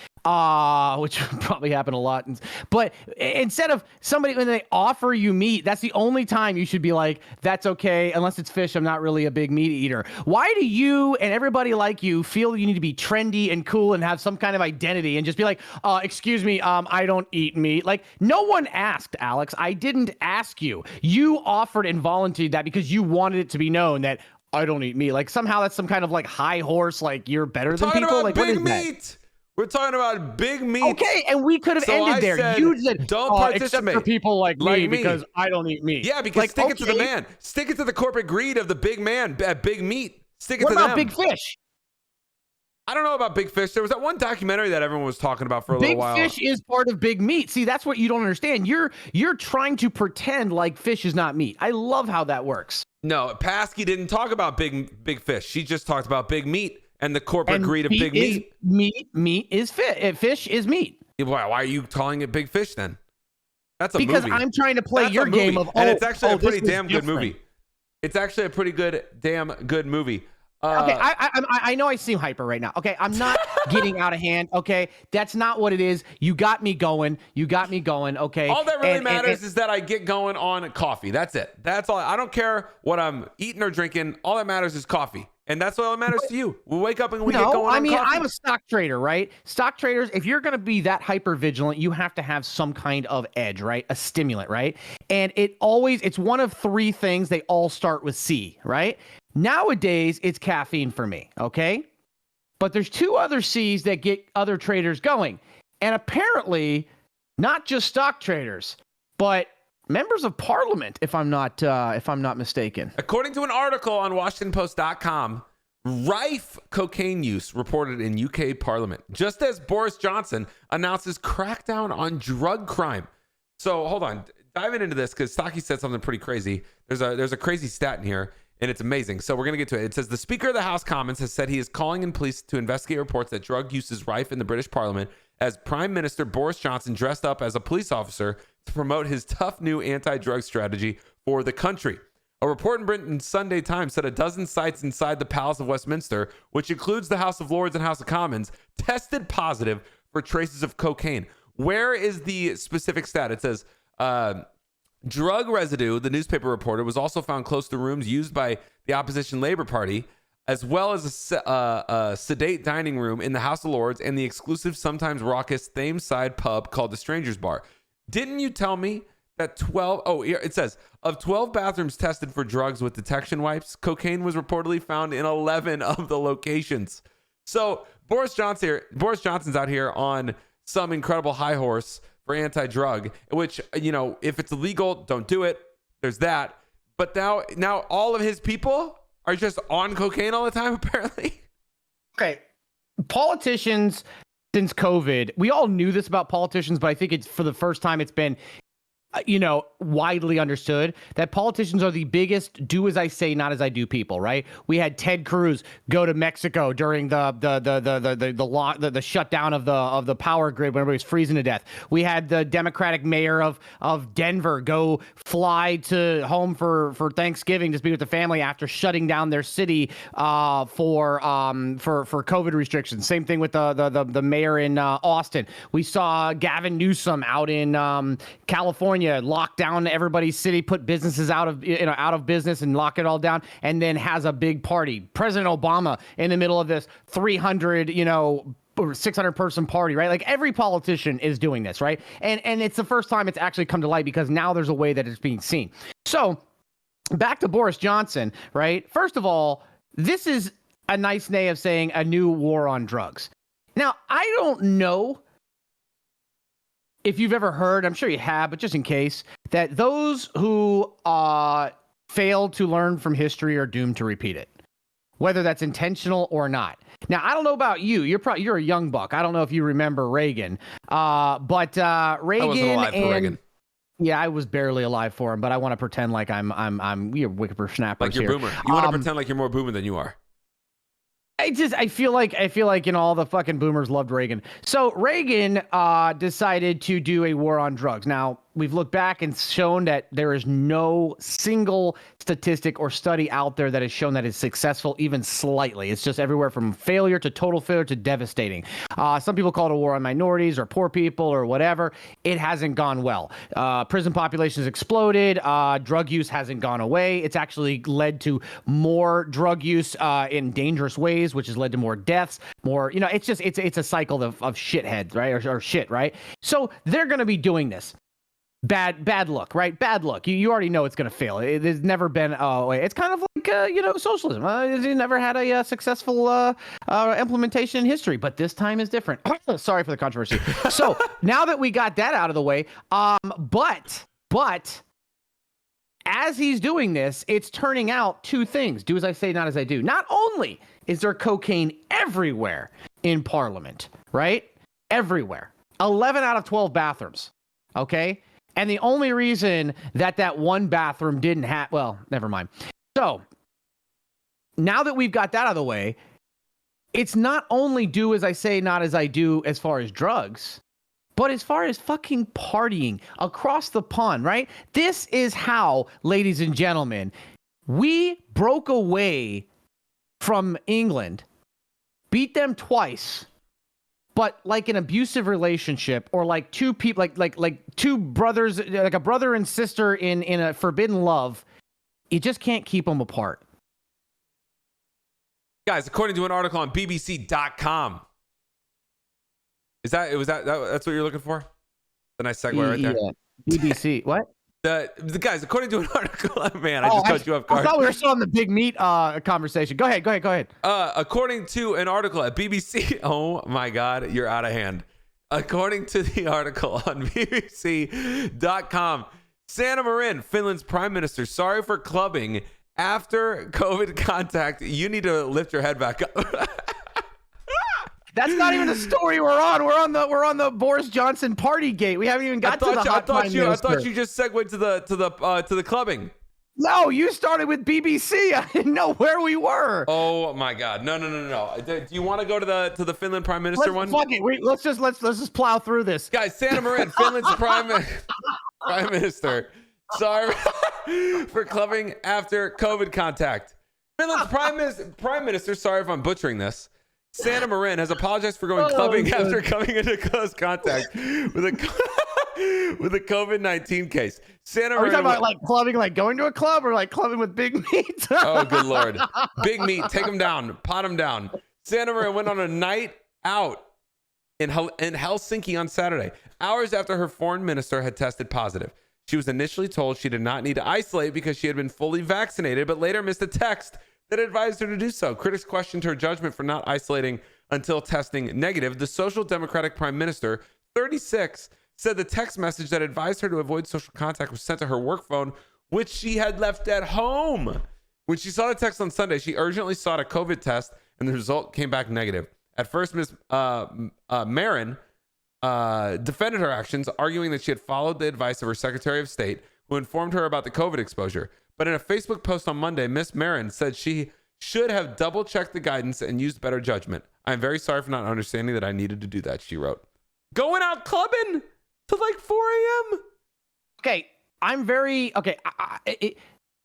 Which probably happen a lot. But instead of somebody, when they offer you meat, that's the only time you should be like, that's okay. Unless it's fish, I'm not really a big meat eater. Why do you and everybody like you feel you need to be trendy and cool and have some kind of identity and just be like, excuse me, I don't eat meat? Like, no one asked, Alex. I didn't ask you. You offered and volunteered that because you wanted it to be known that I don't eat meat. Like, somehow that's some kind of like high horse, like you're better than people. Like, what is that? We're talking about big meat. Okay, and we could have ended there. You said, don't participate. Except for people like me because I don't eat meat. Yeah, because stick it to the man. Stick it to the corporate greed of the big man at big meat. Stick it to them. What about big fish? I don't know about big fish. There was that one documentary that everyone was talking about for a little while. Big fish is part of big meat. See, that's what you don't understand. You're trying to pretend like fish is not meat. I love how that works. No, Paskey didn't talk about big fish. She just talked about big meat. And the corporate greed of big meat. Meat is fish. Fish is meat. Why are you calling it big fish then? That's a movie. Because I'm trying to play your game of, and it's actually a pretty damn good movie. It's actually a pretty damn good movie. Okay, I know I seem hyper right now. Okay, I'm not getting out of hand. Okay, that's not what it is. You got me going. Okay. All that really matters is that I get going on coffee. That's it. That's all. I don't care what I'm eating or drinking. All that matters is coffee. And that's all that matters to you. We wake up and we get going on coffee. I'm a stock trader, right? Stock traders, if you're going to be that hyper vigilant, you have to have some kind of edge, right? A stimulant, right? And it's one of three things. They all start with C, right? Nowadays, it's caffeine for me, okay? But there's two other C's that get other traders going. And apparently, not just stock traders, but members of parliament, if I'm not mistaken. According to an article on WashingtonPost.com, rife cocaine use reported in UK Parliament, just as Boris Johnson announces crackdown on drug crime. So hold on, diving into this because Stocky said something pretty crazy. There's a crazy stat in here, and it's amazing. So we're gonna get to it. It says the Speaker of the House Commons has said he is calling in police to investigate reports that drug use is rife in the British Parliament as Prime Minister Boris Johnson dressed up as a police officer to promote his tough new anti-drug strategy for the country. A report in Britain's Sunday Times said a dozen sites inside the Palace of Westminster, which includes the House of Lords and House of Commons, tested positive for traces of cocaine. Where is the specific stat? It says drug residue, the newspaper reported, was also found close to rooms used by the opposition Labour Party, as well as a sedate dining room in the House of Lords and the exclusive, sometimes raucous Thameside pub called the Strangers Bar. Didn't you tell me that it says, of 12 bathrooms tested for drugs with detection wipes, cocaine was reportedly found in 11 of the locations. So Boris Johnson's out here on some incredible high horse for anti-drug, which, if it's illegal, don't do it. There's that. But now all of his people are just on cocaine all the time, apparently. Okay, politicians since COVID, we all knew this about politicians, but I think it's for the first time it's been widely understood that politicians are the biggest do as I say, not as I do people, right? We had Ted Cruz go to Mexico during the shutdown of the power grid when everybody was freezing to death. We had the Democratic mayor of Denver go fly to home for Thanksgiving to be with the family after shutting down their city for COVID restrictions. Same thing with the mayor in Austin. We saw Gavin Newsom out in California lock down everybody's city, put businesses out of business and lock it all down, and then has a big party. President Obama in the middle of this 300 or 600 person party, right? Like every politician is doing this, right? And it's the first time it's actually come to light because now there's a way that it's being seen. So back to Boris Johnson, right? First of all, this is a nice way of saying a new war on drugs. Now, I don't know if you've ever heard, I'm sure you have, but just in case, that those who fail to learn from history are doomed to repeat it, whether that's intentional or not. Now, I don't know about you. You're a young buck. I don't know if you remember Reagan, but Reagan. I wasn't alive for Reagan. Yeah, I was barely alive for him, but I want to pretend like I'm we're whippersnappers like you're here. boomer. You want to pretend like you're more boomer than you are. I feel like all the fucking boomers loved Reagan. So Reagan decided to do a war on drugs. Now, we've looked back and shown that there is no single statistic or study out there that has shown that it's successful even slightly. It's just everywhere from failure to total failure to devastating. Some people call it a war on minorities or poor people or whatever. It hasn't gone well. Prison populations exploded. Drug use hasn't gone away. It's actually led to more drug use in dangerous ways, which has led to more deaths, more, it's a cycle of shitheads, right? Or shit, right? So they're going to be doing this. Bad luck, right? Bad luck. You already know it's going to fail. There's never been a way. It's kind of like, socialism. It never had a successful implementation in history, but this time is different. Sorry for the controversy. So now that we got that out of the way, but as he's doing this, it's turning out two things. Do as I say, not as I do. Not only is there cocaine everywhere in Parliament, right? Everywhere. 11 out of 12 bathrooms. Okay? And the only reason that one bathroom didn't have, well, never mind. So now that we've got that out of the way, it's not only do as I say, not as I do as far as drugs, but as far as fucking partying across the pond, right? This is how, ladies and gentlemen, we broke away from England, beat them twice, but like an abusive relationship, or like two people, like two brothers, like a brother and sister in a forbidden love, you just can't keep them apart. Guys, according to an article on BBC.com, that's what you're looking for? The nice segue right there. Yeah. BBC. What? The guys, according to an article, man, I just cut you off guard. I thought we were still on the big meat conversation. Go ahead. According to an article at BBC, oh my God, you're out of hand. According to the article on BBC.com, Sanna Marin, Finland's prime minister, sorry for clubbing after COVID contact. You need to lift your head back up. That's not even the story we're on. We're on the Boris Johnson party gate. We haven't even got to the hot prime minister. I thought you just segued to the clubbing. No, you started with BBC. I didn't know where we were. Oh my God! No. Do you want to go to the Finland prime minister one? Fuck it. Let's just plow through this, guys. Sanna Marin, Finland's prime minister, sorry for clubbing after COVID contact. Finland's prime minister. Sorry if I'm butchering this. Sanna Marin has apologized for going clubbing after coming into close contact with a COVID-19 case. Sanna Marin, are we talking about like clubbing, like going to a club, or like clubbing with big meat? Oh, good Lord. Big meat. Take him down. Pot him down. Sanna Marin went on a night out in Helsinki on Saturday, hours after her foreign minister had tested positive. She was initially told she did not need to isolate because she had been fully vaccinated, but later missed a text that advised her to do so. Critics questioned her judgment for not isolating until testing negative. The Social Democratic Prime Minister, 36, said the text message that advised her to avoid social contact was sent to her work phone, which she had left at home. When she saw the text on Sunday, she urgently sought a COVID test and the result came back negative. At first, Ms. Marin defended her actions, arguing that she had followed the advice of her Secretary of State, who informed her about the COVID exposure. But in a Facebook post on Monday, Ms. Marin said she should have double-checked the guidance and used better judgment. I'm very sorry for not understanding that I needed to do that, she wrote. Going out clubbing to like 4 a.m.? Okay, I'm very... Okay,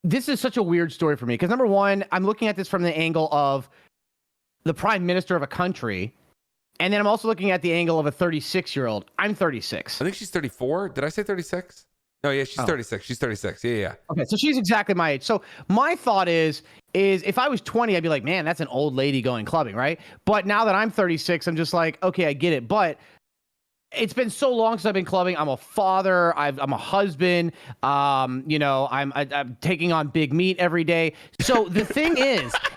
this is such a weird story for me, because number one, I'm looking at this from the angle of the prime minister of a country, and then I'm also looking at the angle of a 36-year-old. I'm 36. I think she's 34. Did I say 36? No, yeah, she's 36. She's 36. Yeah. Okay, so she's exactly my age. So my thought is if I was 20, I'd be like, man, that's an old lady going clubbing, right? But now that I'm 36, I'm just like, okay, I get it. But it's been so long since I've been clubbing. I'm a father. I'm a husband. I'm taking on big meat every day. So the thing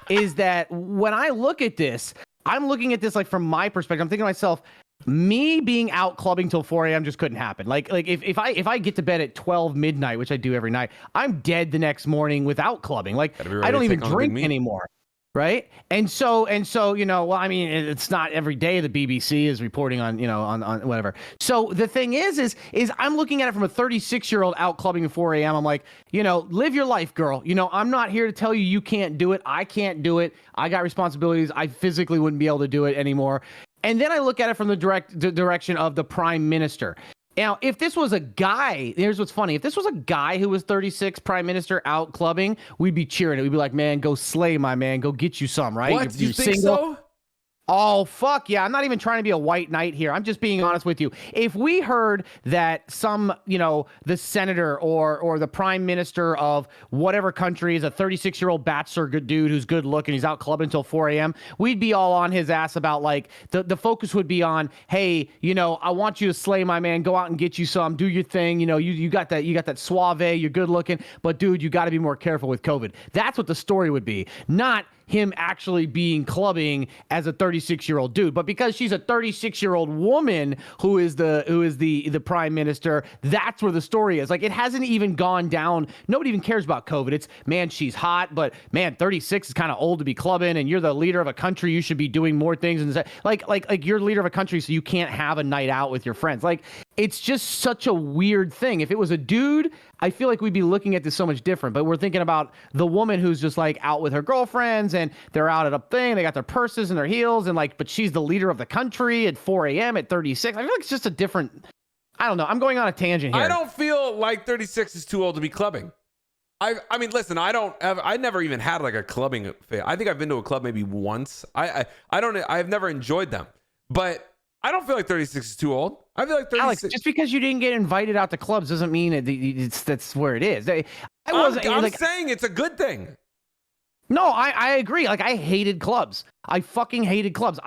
is that when I look at this, I'm looking at this like from my perspective. I'm thinking to myself, me being out clubbing till 4 a.m. just couldn't happen. Like if I get to bed at 12 midnight, which I do every night, I'm dead the next morning without clubbing. Like I don't even drink anymore. Right. And so, well, I mean, it's not every day the BBC is reporting on, on whatever. So the thing is I'm looking at it from a 36-year-old out clubbing at 4 a.m. I'm like, live your life, girl. I'm not here to tell you you can't do it. I can't do it. I got responsibilities. I physically wouldn't be able to do it anymore. And then I look at it from the direction of the prime minister. Now, if this was a guy, here's what's funny. If this was a guy who was 36, prime minister, out clubbing, we'd be cheering it. We'd be like, man, go slay, my man. Go get you some, right? What? You think so? Oh, fuck yeah. I'm not even trying to be a white knight here. I'm just being honest with you. If we heard that some, the senator or the prime minister of whatever country is a 36-year-old bachelor good dude who's good looking, he's out clubbing until 4 a.m., we'd be all on his ass about like, the focus would be on, hey, I want you to slay my man. Go out and get you some. Do your thing. You got that suave. You're good looking. But dude, you got to be more careful with COVID. That's what the story would be. Not him actually being clubbing as a 36-year-old dude, but because she's a 36-year-old woman who is the prime minister, that's where the story is. Like, it hasn't even gone down. Nobody even cares about COVID. It's, man, she's hot, but man, 36 is kind of old to be clubbing, and you're the leader of a country. You should be doing more things. And like you're leader of a country, so you can't have a night out with your friends. Like, it's just such a weird thing. If it was a dude, I feel like we'd be looking at this so much different, but we're thinking about the woman who's just like out with her girlfriends and they're out at a thing, they got their purses and their heels and like, but she's the leader of the country at 4 a.m. at 36. I feel like it's just a different, I don't know. I'm going on a tangent here. I don't feel like 36 is too old to be clubbing. I mean, listen, I never even had like a clubbing phase. I think I've been to a club maybe once. I've never enjoyed them, but I don't feel like 36 is too old. I feel like 36. Alex, just because you didn't get invited out to clubs doesn't mean that's where it is. I'm saying it's a good thing. No, I agree. Like, I hated clubs. I fucking hated clubs.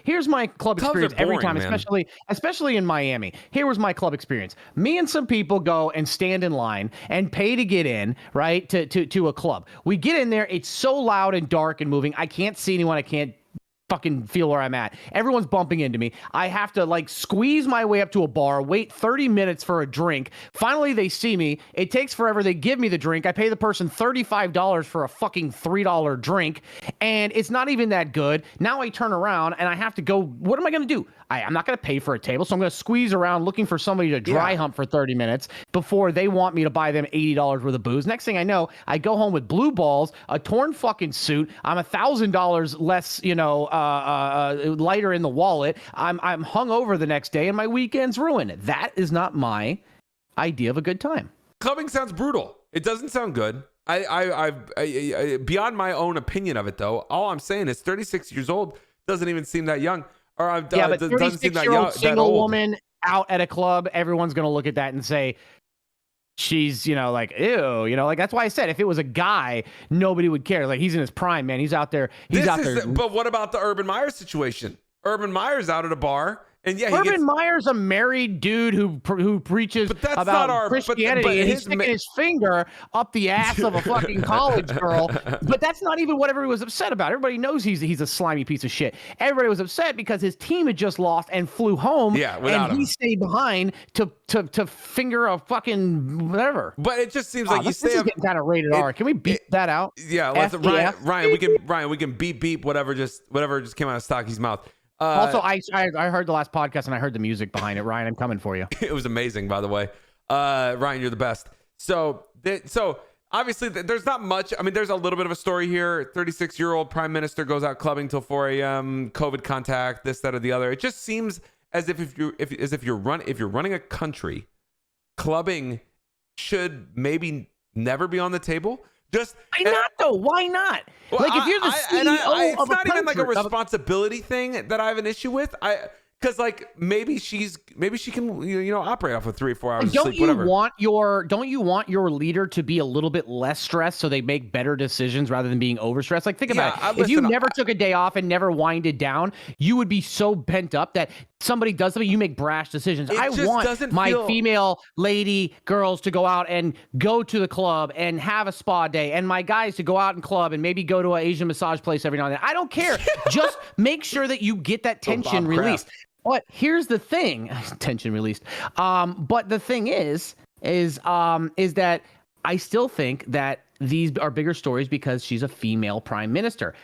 Here's my club experience boring, every time, man. especially in Miami. Here was my club experience. Me and some people go and stand in line and pay to get in, right, to a club. We get in there. It's so loud and dark and moving. I can't see anyone. I can't fucking feel where I'm at. Everyone's bumping into me. I have to like squeeze my way up to a bar, wait 30 minutes for a drink. Finally, they see me. It takes forever. They give me the drink. I pay the person $35 for a fucking $3 drink, and it's not even that good. Now I turn around and I have to go. What am I going to do? I'm not going to pay for a table, so I'm going to squeeze around looking for somebody to dry hump for 30 minutes before they want me to buy them $80 worth of booze. Next thing I know, I go home with blue balls, a torn fucking suit. I'm $1,000 less, lighter in the wallet. I'm hungover the next day, and my weekend's ruined. That is not my idea of a good time. Clubbing sounds brutal. It doesn't sound good. I beyond my own opinion of it, though. All I'm saying is 36 years old doesn't even seem that young. But 36-year-old single woman out at a club, everyone's going to look at that and say, she's, like, ew, like, that's why I said if it was a guy, nobody would care. Like, he's in his prime, man. He's out there. But what about the Urban Meyer situation? Urban Meyer's out at a bar And yeah, Urban Meyer's a married dude who preaches about Christianity, and he's sticking his finger up the ass of a fucking college girl. But that's not even what everybody was upset about. Everybody knows he's a slimy piece of shit. Everybody was upset because his team had just lost and flew home. Yeah, and he stayed behind to finger a fucking whatever. But it just seems like this is getting kind of rated R. Can we beep that out? Yeah, Ryan, we can beep whatever just came out of Stocky's mouth. Also, I heard the last podcast and I heard the music behind it. Ryan, I'm coming for you. It was amazing, by the way. Ryan, you're the best. So obviously there's not much. I mean, there's a little bit of a story here. 36-year-old prime minister goes out clubbing till 4 a.m. COVID contact, this, that, or the other. It just seems as if you're running a country, clubbing should maybe never be on the table. Why not though? Why not? Well, like if you're the CEO it's of not even like a responsibility thing that I have an issue with. Because like maybe she can operate off of 3 or 4 hours of sleep, whatever. Don't you want your leader to be a little bit less stressed so they make better decisions rather than being overstressed? Like think about it. If you never took a day off and never winded down, you would be so bent up that somebody does something, you make brash decisions. I want my female lady girls to go out and go to the club and have a spa day, and my guys to go out and club and maybe go to an Asian massage place every now and then. I don't care. Just make sure that you get that tension released. But here's the thing, tension released. But the thing is that I still think that these are bigger stories because she's a female prime minister.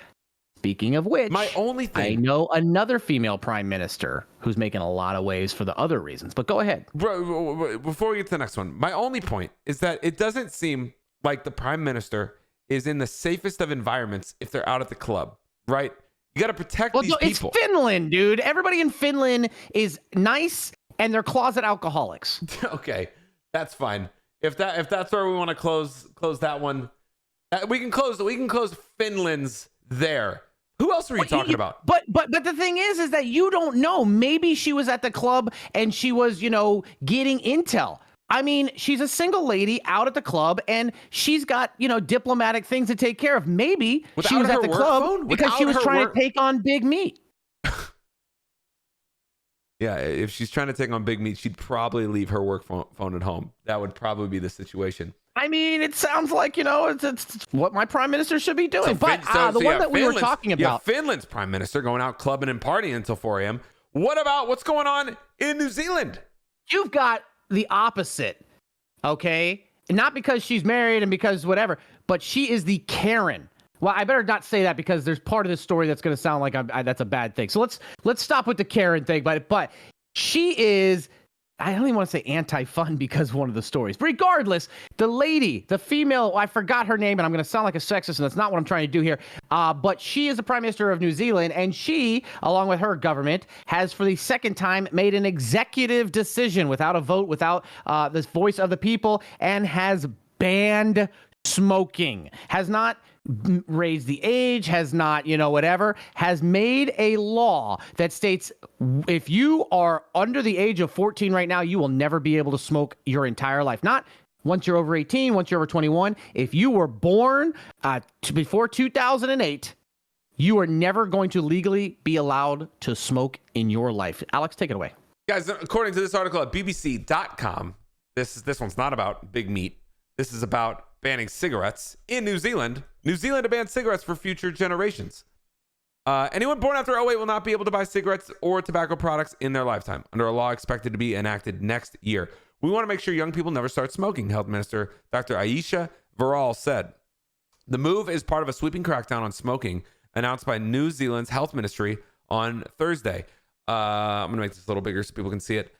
Speaking of which, my only thing, I know another female prime minister who's making a lot of waves for the other reasons. But go ahead. Bro, before we get to the next one, my only point is that it doesn't seem like the prime minister is in the safest of environments if they're out at the club, right? You got to protect these people. It's Finland, dude. Everybody in Finland is nice and they're closet alcoholics. Okay, that's fine. If that's where we want to close that one, we can close Finland's there. Who else are you talking about? But the thing is that you don't know. Maybe she was at the club and she was, getting intel. I mean, she's a single lady out at the club and she's got, diplomatic things to take care of. Maybe she was at the club because she was trying to take on big meat. Yeah, if she's trying to take on big meat, she'd probably leave her work phone at home. That would probably be the situation. I mean, it sounds like, it's what my prime minister should be doing. But the one that we were talking about. Finland's prime minister going out clubbing and partying until 4 a.m. What about what's going on in New Zealand? You've got the opposite, okay? Not because she's married and because whatever, but she is the Karen. Well, I better not say that because there's part of this story that's going to sound like that's a bad thing. So let's stop with the Karen thing. But she is, I don't even want to say anti-fun because of one of the stories. But regardless, the lady, the female, I forgot her name, and I'm going to sound like a sexist, and that's not what I'm trying to do here. But she is the prime minister of New Zealand, and she, along with her government, has for the second time made an executive decision without a vote, without the voice of the people, and has banned smoking. Has not raised the age, has not, whatever, has made a law that states if you are under the age of 14 right now, you will never be able to smoke your entire life. Not once you're over 18, once you're over 21. If you were born before 2008, you are never going to legally be allowed to smoke in your life. Alex, take it away. Guys, according to this article at bbc.com, this one's not about big meat. This is about banning cigarettes in New Zealand. New Zealand to ban cigarettes for future generations. Anyone born after 2008 will not be able to buy cigarettes or tobacco products in their lifetime, under a law expected to be enacted next year. We want to make sure young people never start smoking, Health Minister Dr. Ayesha Viral said. The move is part of a sweeping crackdown on smoking announced by New Zealand's health ministry on Thursday. I'm going to make this a little bigger so people can see it.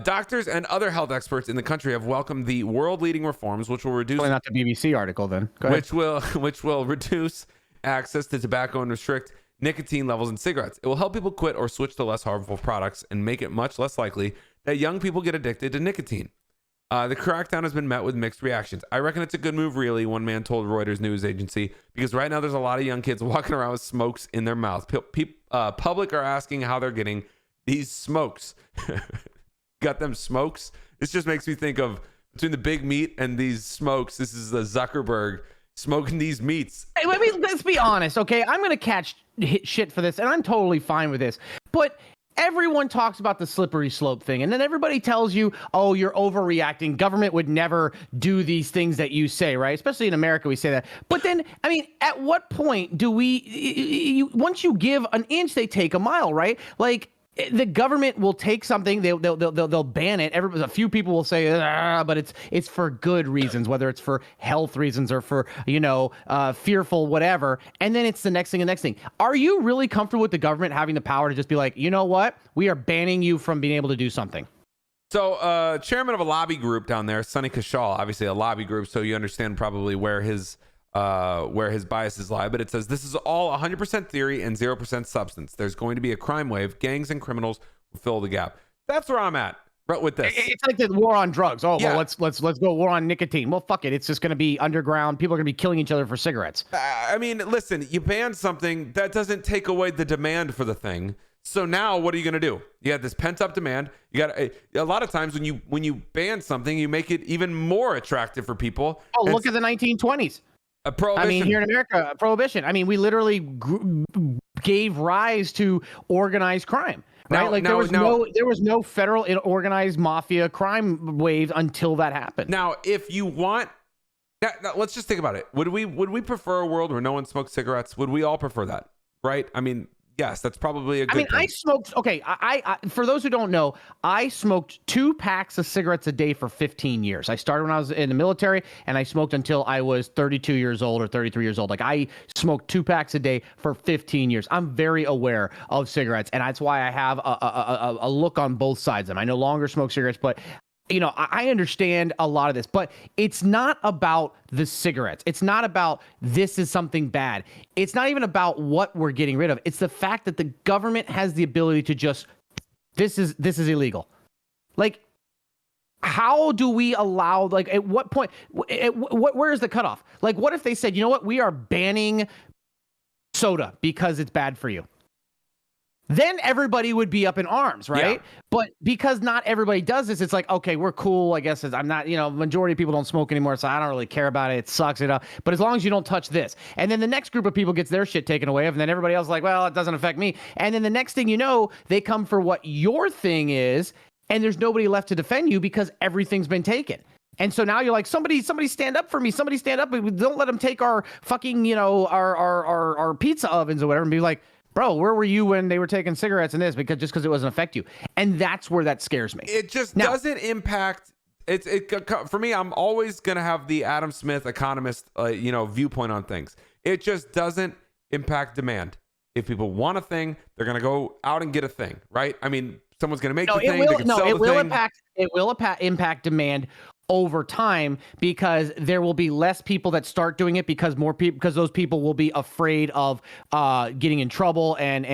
Doctors and other health experts in the country have welcomed the world-leading reforms, which will reduce. Probably not the BBC article, then. Go ahead. Which will reduce access to tobacco and restrict nicotine levels in cigarettes. It will help people quit or switch to less harmful products and make it much less likely that young people get addicted to nicotine. The crackdown has been met with mixed reactions. I reckon it's a good move, really, one man told Reuters news agency, because right now there's a lot of young kids walking around with smokes in their mouths. Public are asking how they're getting these smokes. Got them smokes. This just makes me think of between the big meat and these smokes. This is the Zuckerberg smoking these meats. Hey, let's be honest, okay? I'm gonna catch shit for this, and I'm totally fine with this. But everyone talks about the slippery slope thing, and then everybody tells you, oh, you're overreacting. Government would never do these things that you say, right? Especially in America, we say that. But then, I mean, at what point do once you give an inch, they take a mile, right? Like, the government will take something, they'll ban it. A few people will say, but it's for good reasons, whether it's for health reasons or for fearful whatever. And then it's the next thing. Are you really comfortable with the government having the power to just be like, you know what, we are banning you from being able to do something? So, chairman of a lobby group down there, Sonny Kashal, obviously a lobby group, so you understand probably where his biases lie, but it says this is all 100% theory and 0% substance. There's going to be a crime wave. Gangs and criminals will fill the gap. That's where I'm at with this. It's like the war on drugs. Oh, yeah. Well, let's go war on nicotine. Well, fuck it. It's just going to be underground. People are going to be killing each other for cigarettes. I mean, listen, you ban something that doesn't take away the demand for the thing. So now what are you going to do? You have this pent up demand. You got a lot of times when you ban something, you make it even more attractive for people. Oh, look at the 1920s. Prohibition. I mean, here in America, prohibition. I mean, we literally gave rise to organized crime, right? There was no federal organized mafia crime wave until that happened. Now, if you want, now, let's just think about it. Would we prefer a world where no one smokes cigarettes? Would we all prefer that? Right? I mean, yes, that's probably a good thing. I smoked, okay, I for those who don't know, I smoked 2 packs of cigarettes a day for 15 years. I started when I was in the military, and I smoked until I was 32 years old or 33 years old. Like, I smoked 2 packs a day for 15 years. I'm very aware of cigarettes, and that's why I have a look on both sides of them. I no longer smoke cigarettes, but I understand a lot of this, but it's not about the cigarettes. It's not about this is something bad. It's not even about what we're getting rid of. It's the fact that the government has the ability to just, this is illegal. Like, how do we allow, like, at what point, where is the cutoff? Like, what if they said, you know what, we are banning soda because it's bad for you? Then everybody would be up in arms, right? Yeah. But because not everybody does this, it's like, okay, we're cool. I guess I'm not, majority of people don't smoke anymore, so I don't really care about it. It sucks, but as long as you don't touch this. And then the next group of people gets their shit taken away, and then everybody else is like, well, it doesn't affect me. And then the next thing you know, they come for what your thing is, and there's nobody left to defend you because everything's been taken. And so now you're like, somebody stand up for me. Somebody stand up. Don't let them take our fucking, our pizza ovens or whatever, and be like, bro, where were you when they were taking cigarettes and this? Because it doesn't affect you. And that's where that scares me. It just doesn't impact. For me, I'm always going to have the Adam Smith economist, viewpoint on things. It just doesn't impact demand. If people want a thing, they're going to go out and get a thing, right? I mean, someone's going to make the thing. It will impact demand over time, because there will be less people that start doing it because those people will be afraid of getting in trouble and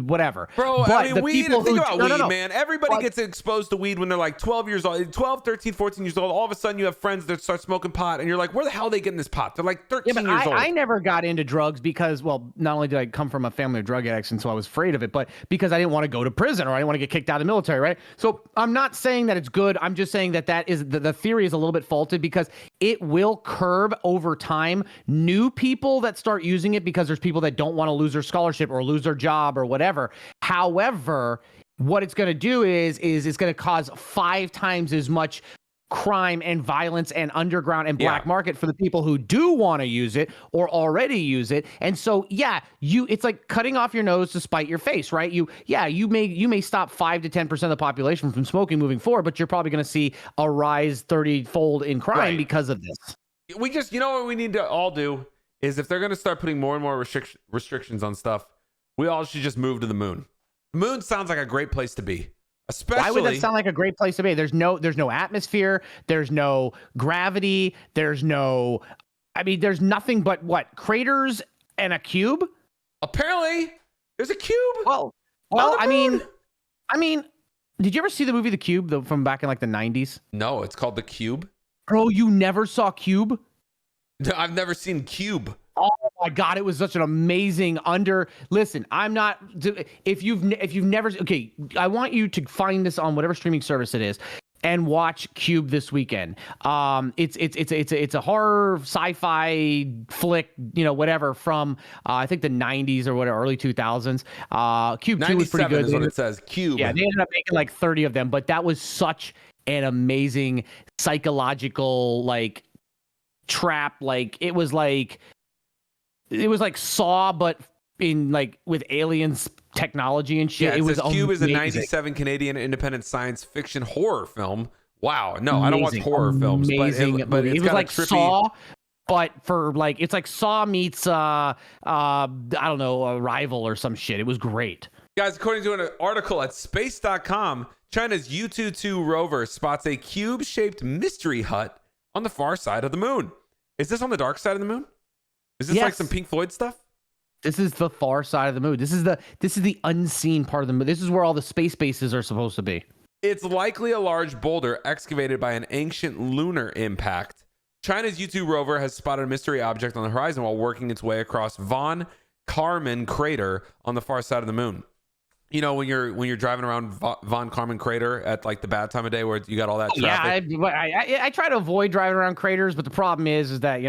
whatever. Bro, but weed, think about weed, man. Everybody gets exposed to weed when they're like 12 years old, 12, 13, 14 years old. All of a sudden you have friends that start smoking pot, and you're like, where the hell are they getting this pot? They're like 13 years old. I never got into drugs because, well, not only did I come from a family of drug addicts, and so I was afraid of it, but because I didn't want to go to prison or I didn't want to get kicked out of the military, right? So I'm not saying that it's good. I'm just saying that is the theory is a little bit faulted, because it will curb over time new people that start using it, because there's people that don't want to lose their scholarship or lose their job or whatever. However, what it's going to do is it's going to cause 5 times as much crime and violence and underground and black market for the people who do want to use it or already use it. And so, it's like cutting off your nose to spite your face, right? You may stop 5 to 10% of the population from smoking moving forward, but you're probably going to see a rise 30-fold in crime because of this. We just, what we need to all do is, if they're going to start putting more and more restrictions on stuff, we all should just move to the moon. The moon sounds like a great place to be. Especially, why would that sound like a great place to be? There's no atmosphere. There's no gravity. There's nothing but what? Craters and a cube? Apparently, there's a cube. Well, I mean, did you ever see the movie The Cube from back in like the 90s? No, it's called The Cube. Bro, you never saw Cube? I've never seen Cube. Oh my God, it was such an amazing listen, I'm not, if you've never, okay, I want you to find this on whatever streaming service it is. and watch Cube this weekend. It's a horror sci-fi flick, whatever, from I think the 90s or whatever, early 2000s. Cube 2 was pretty good. Is what it says. Cube. Yeah, they ended up making like 30 of them, but that was such an amazing psychological like trap. Like it was like Saw, but in like with aliens technology and shit. Yeah, it was says Cube is a amazing. 97 Canadian independent science fiction horror film. Wow. No, I don't watch horror films, but it was like trippy... Saw, but for like it's like Saw meets I don't know, a Rival or some shit. It was great. Guys, according to an article at space.com, China's Yutu-2 rover spots a cube-shaped mystery hut on the far side of the moon. Is this on the dark side of the moon? Is this like some Pink Floyd stuff? This is the far side of the moon. This is the unseen part of the moon. This is where all the space bases are supposed to be. It's likely a large boulder excavated by an ancient lunar impact. China's Yutu rover has spotted a mystery object on the horizon while working its way across von Karman crater on the far side of the moon. You know, when you're driving around von Karman crater at like the bad time of day where you got all that traffic. Yeah, I try to avoid driving around craters, but the problem is that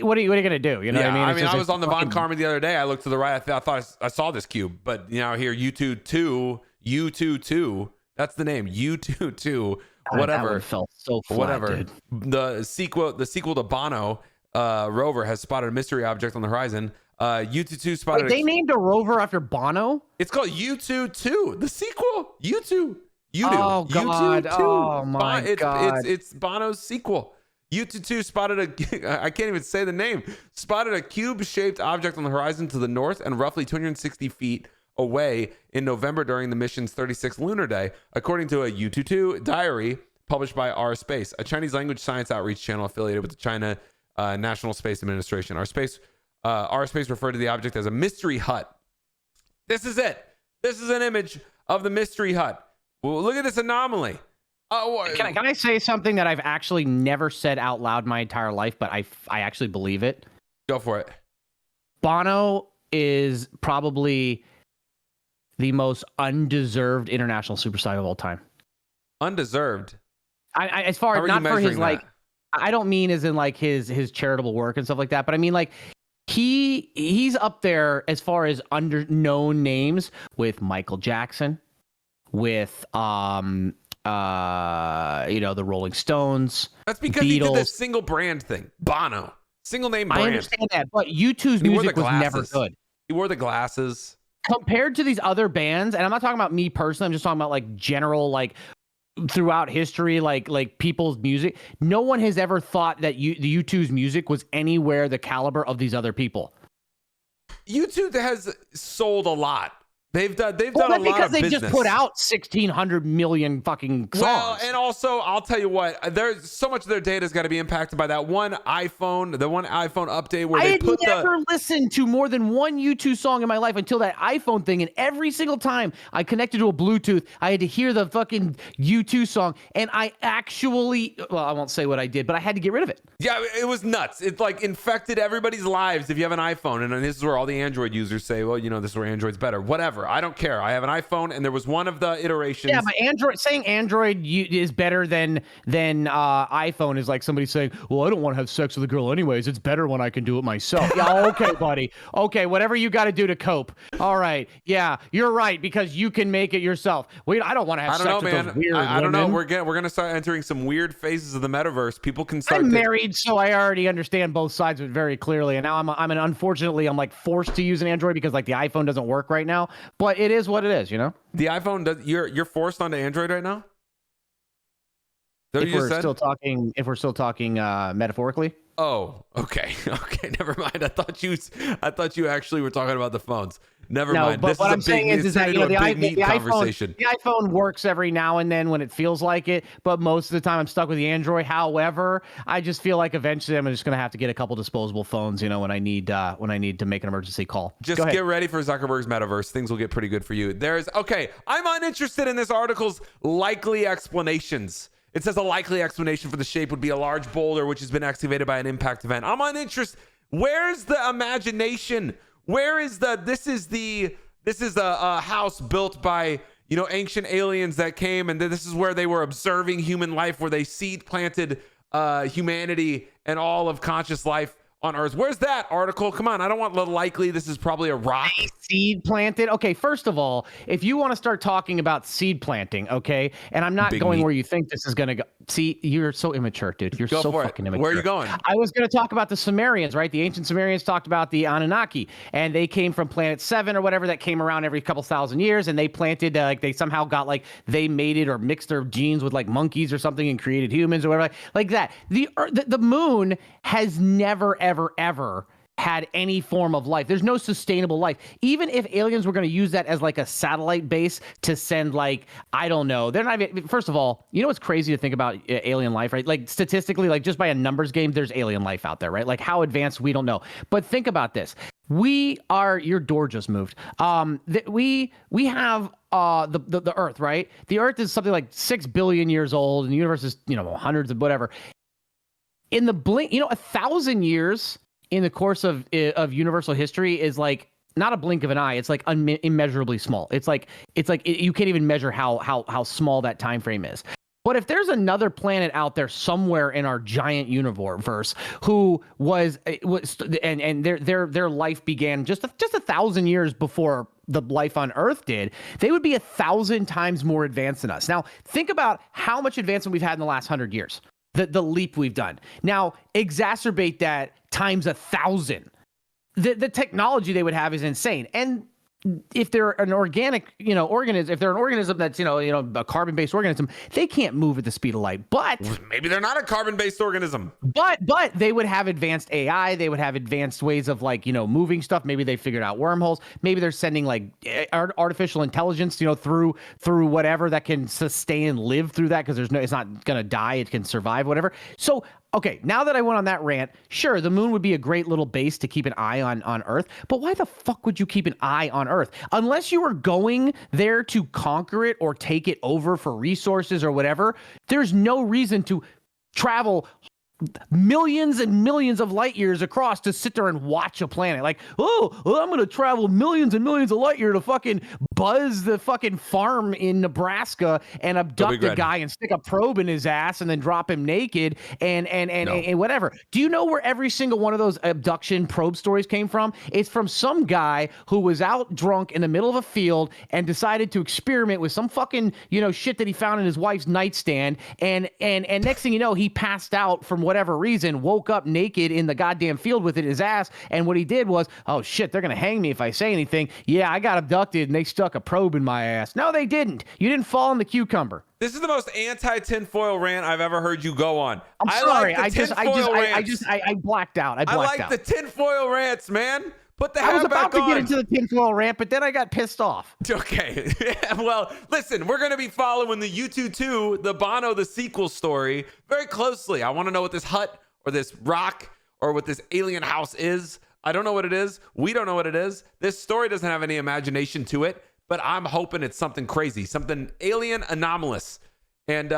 what are you gonna do? You know what I mean? I was on the von Karman the other day. I looked to the right. I thought I saw this cube, but here U22, that's the name, U22, whatever. That one felt so flat, whatever. Dude. The sequel to Bono rover has spotted a mystery object on the horizon. U22 spotted. Wait, they named a rover after Bono? It's called U22. The sequel, U2. Oh God! U22. Oh my God! It's Bono's sequel. U22 spotted I can't even say the name. Spotted a cube-shaped object on the horizon to the north and roughly 260 feet away in November during the mission's 36th lunar day, according to a U22 diary published by R Space, a Chinese language science outreach channel affiliated with the China National Space Administration. R Space referred to the object as a mystery hut. This is it. This is an image of the mystery hut. Well, look at this anomaly. Can I say something that I've actually never said out loud my entire life, but I actually believe it? Go for it. Bono is probably the most undeserved international superstar of all time. Undeserved? As far as not for his like, I don't mean as in like his charitable work and stuff like that, but I mean like he's up there as far as known names with Michael Jackson, with the Rolling Stones. That's because Beatles. he did this single brand thing. Bono. Single name brand. I understand that, but U2's music was never good. He wore the glasses. Compared to these other bands, and I'm not talking about me personally, I'm just talking about like general, like throughout history, like people's music. No one has ever thought that the U2's music was anywhere the caliber of these other people. U2 has sold a lot. They've done a lot of business. Because they just put out 1,600 million fucking songs. Well, and also, I'll tell you what, there's so much of their data's got to be impacted by that one iPhone update where they put I had never listened to more than one U2 song in my life until that iPhone thing, and every single time I connected to a Bluetooth, I had to hear the fucking U2 song, and I actually, well, I won't say what I did, but I had to get rid of it. Yeah, it was nuts. It like infected everybody's lives if you have an iPhone, and this is where all the Android users say, well, this is where Android's better. Whatever. I don't care. I have an iPhone, and there was one of the iterations. Yeah, but saying Android is better than iPhone is like somebody saying, well, I don't want to have sex with a girl anyways. It's better when I can do it myself. Yeah, okay, buddy. Okay, whatever you got to do to cope. All right. Yeah, you're right, because you can make it yourself. Wait, I don't want to have sex with those weird I don't know. women. We're gonna start entering some weird phases of the metaverse. People can start. I'm married, so I already understand both sides of it very clearly. And now unfortunately I'm like forced to use an Android because like the iPhone doesn't work right now. But it is what it is, The iPhone does. You're forced onto Android right now. If we're still talking metaphorically. Oh, okay, never mind. I thought you actually were talking about the phones. Never mind. But what I'm saying is that the iPhone works every now and then when it feels like it, but most of the time I'm stuck with the Android. However, I just feel like eventually I'm just gonna have to get a couple disposable phones, when I need to make an emergency call. Just get ready for Zuckerberg's metaverse. Things will get pretty good for you. I'm uninterested in this article's likely explanations. It says a likely explanation for the shape would be a large boulder which has been excavated by an impact event. I'm uninterested. Where's the imagination? Where is this is a house built by, ancient aliens that came and this is where they were observing human life, where they seed planted humanity and all of conscious life on Earth. Where's that article? Come on, I don't want likely. This is probably a rock. Seed planted. Okay, first of all, if you want to start talking about seed planting, okay, and I'm not Big going meat. where you think this is going to go. See, you're so immature, dude. You're Go so for fucking it. immature. Where are you going? I was going to talk about the Sumerians, right? The ancient Sumerians talked about the Anunnaki, and they came from Planet 7 or whatever that came around every couple thousand years, and they planted, they somehow got, they mated or mixed their genes with, monkeys or something and created humans or whatever, like that. The moon has never, ever, ever had any form of life. There's no sustainable life. Even if aliens were going to use that as a satellite base to send I don't know. They're not even, first of all, what's crazy to think about alien life, right? Statistically, just by a numbers game, there's alien life out there, right? How advanced, we don't know. But think about this. Your door just moved. We have the Earth, right? The Earth is something like 6 billion years old, and the universe is, hundreds of whatever. In the blink, 1,000 years in the course of universal history is not a blink of an eye. It's immeasurably small. It's you can't even measure how small that time frame is. But if there's another planet out there somewhere in our giant universe who was and their life began just 1,000 years before the life on Earth did, they would be 1,000 times more advanced than us. Now, think about how much advancement we've had in the last 100 years. The leap we've done. Now, exacerbate that times 1,000. The technology they would have is insane. And if they're an organic, organism, if they're an organism that's, a carbon-based organism, they can't move at the speed of light. But maybe they're not a carbon-based organism. But they would have advanced AI. They would have advanced ways of moving stuff. Maybe they figured out wormholes. Maybe they're sending artificial intelligence, through whatever that can sustain, live through that, because it's not gonna die. It can survive, whatever. So. Okay, now that I went on that rant, sure, the moon would be a great little base to keep an eye on Earth, but why the fuck would you keep an eye on Earth? Unless you were going there to conquer it or take it over for resources or whatever, there's no reason to travel millions and millions of light years across to sit there and watch a planet. I'm going to travel millions and millions of light years to fucking buzz the fucking farm in Nebraska and abduct a guy and stick a probe in his ass and then drop him naked and whatever. Do you know where every single one of those abduction probe stories came from? It's from some guy who was out drunk in the middle of a field and decided to experiment with some fucking, shit that he found in his wife's nightstand. And next thing you know, he passed out from whatever reason, woke up naked in the goddamn field with it in his ass, and what he did was, oh shit, they're gonna hang me if I say anything. Yeah, I got abducted and they stuck a probe in my ass. No, they didn't. You didn't fall in the cucumber. This is the most anti-tinfoil rant I've ever heard you go on. I'm sorry. I blacked out. I like the tinfoil rants, man. Put the hat back on. I was about to get into the tinfoil rant, but then I got pissed off. Okay. Well, listen, we're going to be following the U2, the Bono, the sequel story very closely. I want to know what this hut or this rock or what this alien house is. I don't know what it is. We don't know what it is. This story doesn't have any imagination to it, but I'm hoping it's something crazy, something alien anomalous. And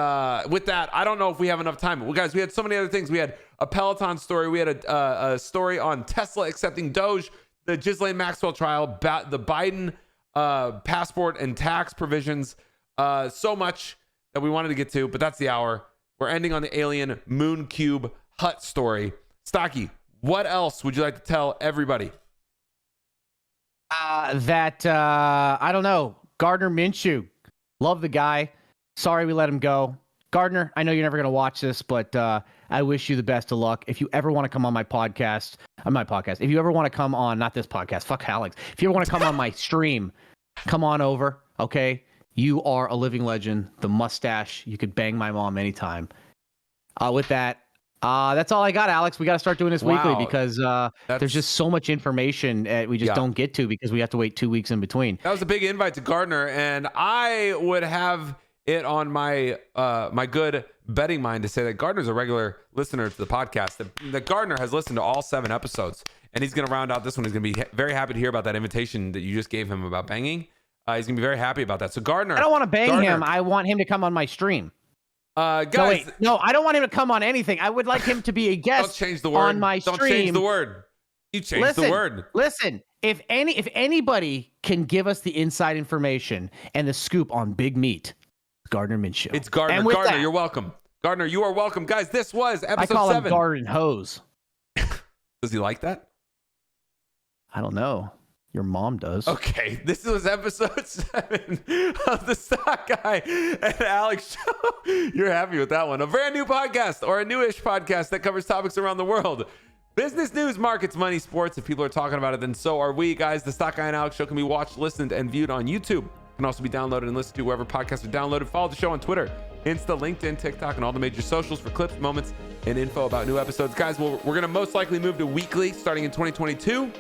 with that, I don't know if we have enough time. Well, guys, we had so many other things. We had a Peloton story. We had a story on Tesla accepting Doge, the Ghislaine Maxwell trial, the Biden passport and tax provisions. So much that we wanted to get to, but that's the hour. We're ending on the alien moon cube hut story. Stocky, what else would you like to tell everybody? I don't know. Gardner Minshew. Love the guy. Sorry we let him go. Gardner, I know you're never going to watch this, but I wish you the best of luck. If you ever want to come on my podcast, if you ever want to come on, not this podcast, fuck Alex. If you ever want to come on my stream, come on over, okay? You are a living legend. The mustache, you could bang my mom anytime. With that, that's all I got, Alex. We got to start doing this weekly because there's just so much information we just don't get to because we have to wait 2 weeks in between. That was a big invite to Gardner, and I would have it on my my good betting mind to say that Gardner's a regular listener to the podcast. That Gardner has listened to all 7 episodes, and he's going to round out this one. He's going to be very happy to hear about that invitation that you just gave him about banging. He's going to be very happy about that. So Gardner, I don't want to bang him. I want him to come on my stream. Guys, no, I don't want him to come on anything. I would like him to be a guest don't change the word. On my stream. Don't change the word. You changed the word. Listen, if anybody can give us the inside information and the scoop on Big Meat, Gardner Minshew. It's Gardner. And with Gardner, that, you're welcome. Gardner, you are welcome. Guys, this was episode I call 7. him Garden Hose. Does he like that? I don't know. Your mom does. Okay, this was episode 7 of the Stock Guy and Alex Show. You're happy with that one. A brand new podcast, or a newish podcast that covers topics around the world. Business news, markets, money, sports. If people are talking about it, then so are we, guys. The Stock Guy and Alex Show can be watched, listened, and viewed on YouTube. It can also be downloaded and listened to wherever podcasts are downloaded. Follow the show on Twitter, Insta, LinkedIn, TikTok, and all the major socials for clips, moments, and info about new episodes. Guys, we're going to most likely move to weekly starting in 2022.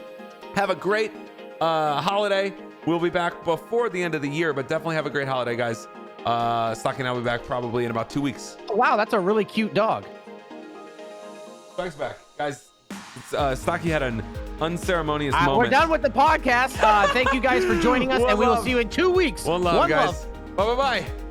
Have a great holiday. We'll be back before the end of the year, but definitely have a great holiday, guys. Stocky and I will be back probably in about 2 weeks. Oh, wow, that's a really cute dog. Thanks back, guys. Stocky had an unceremonious moment. We're done with the podcast. Thank you guys for joining us, One and we will love. see you in 2 weeks. One love, guys. Bye-bye-bye.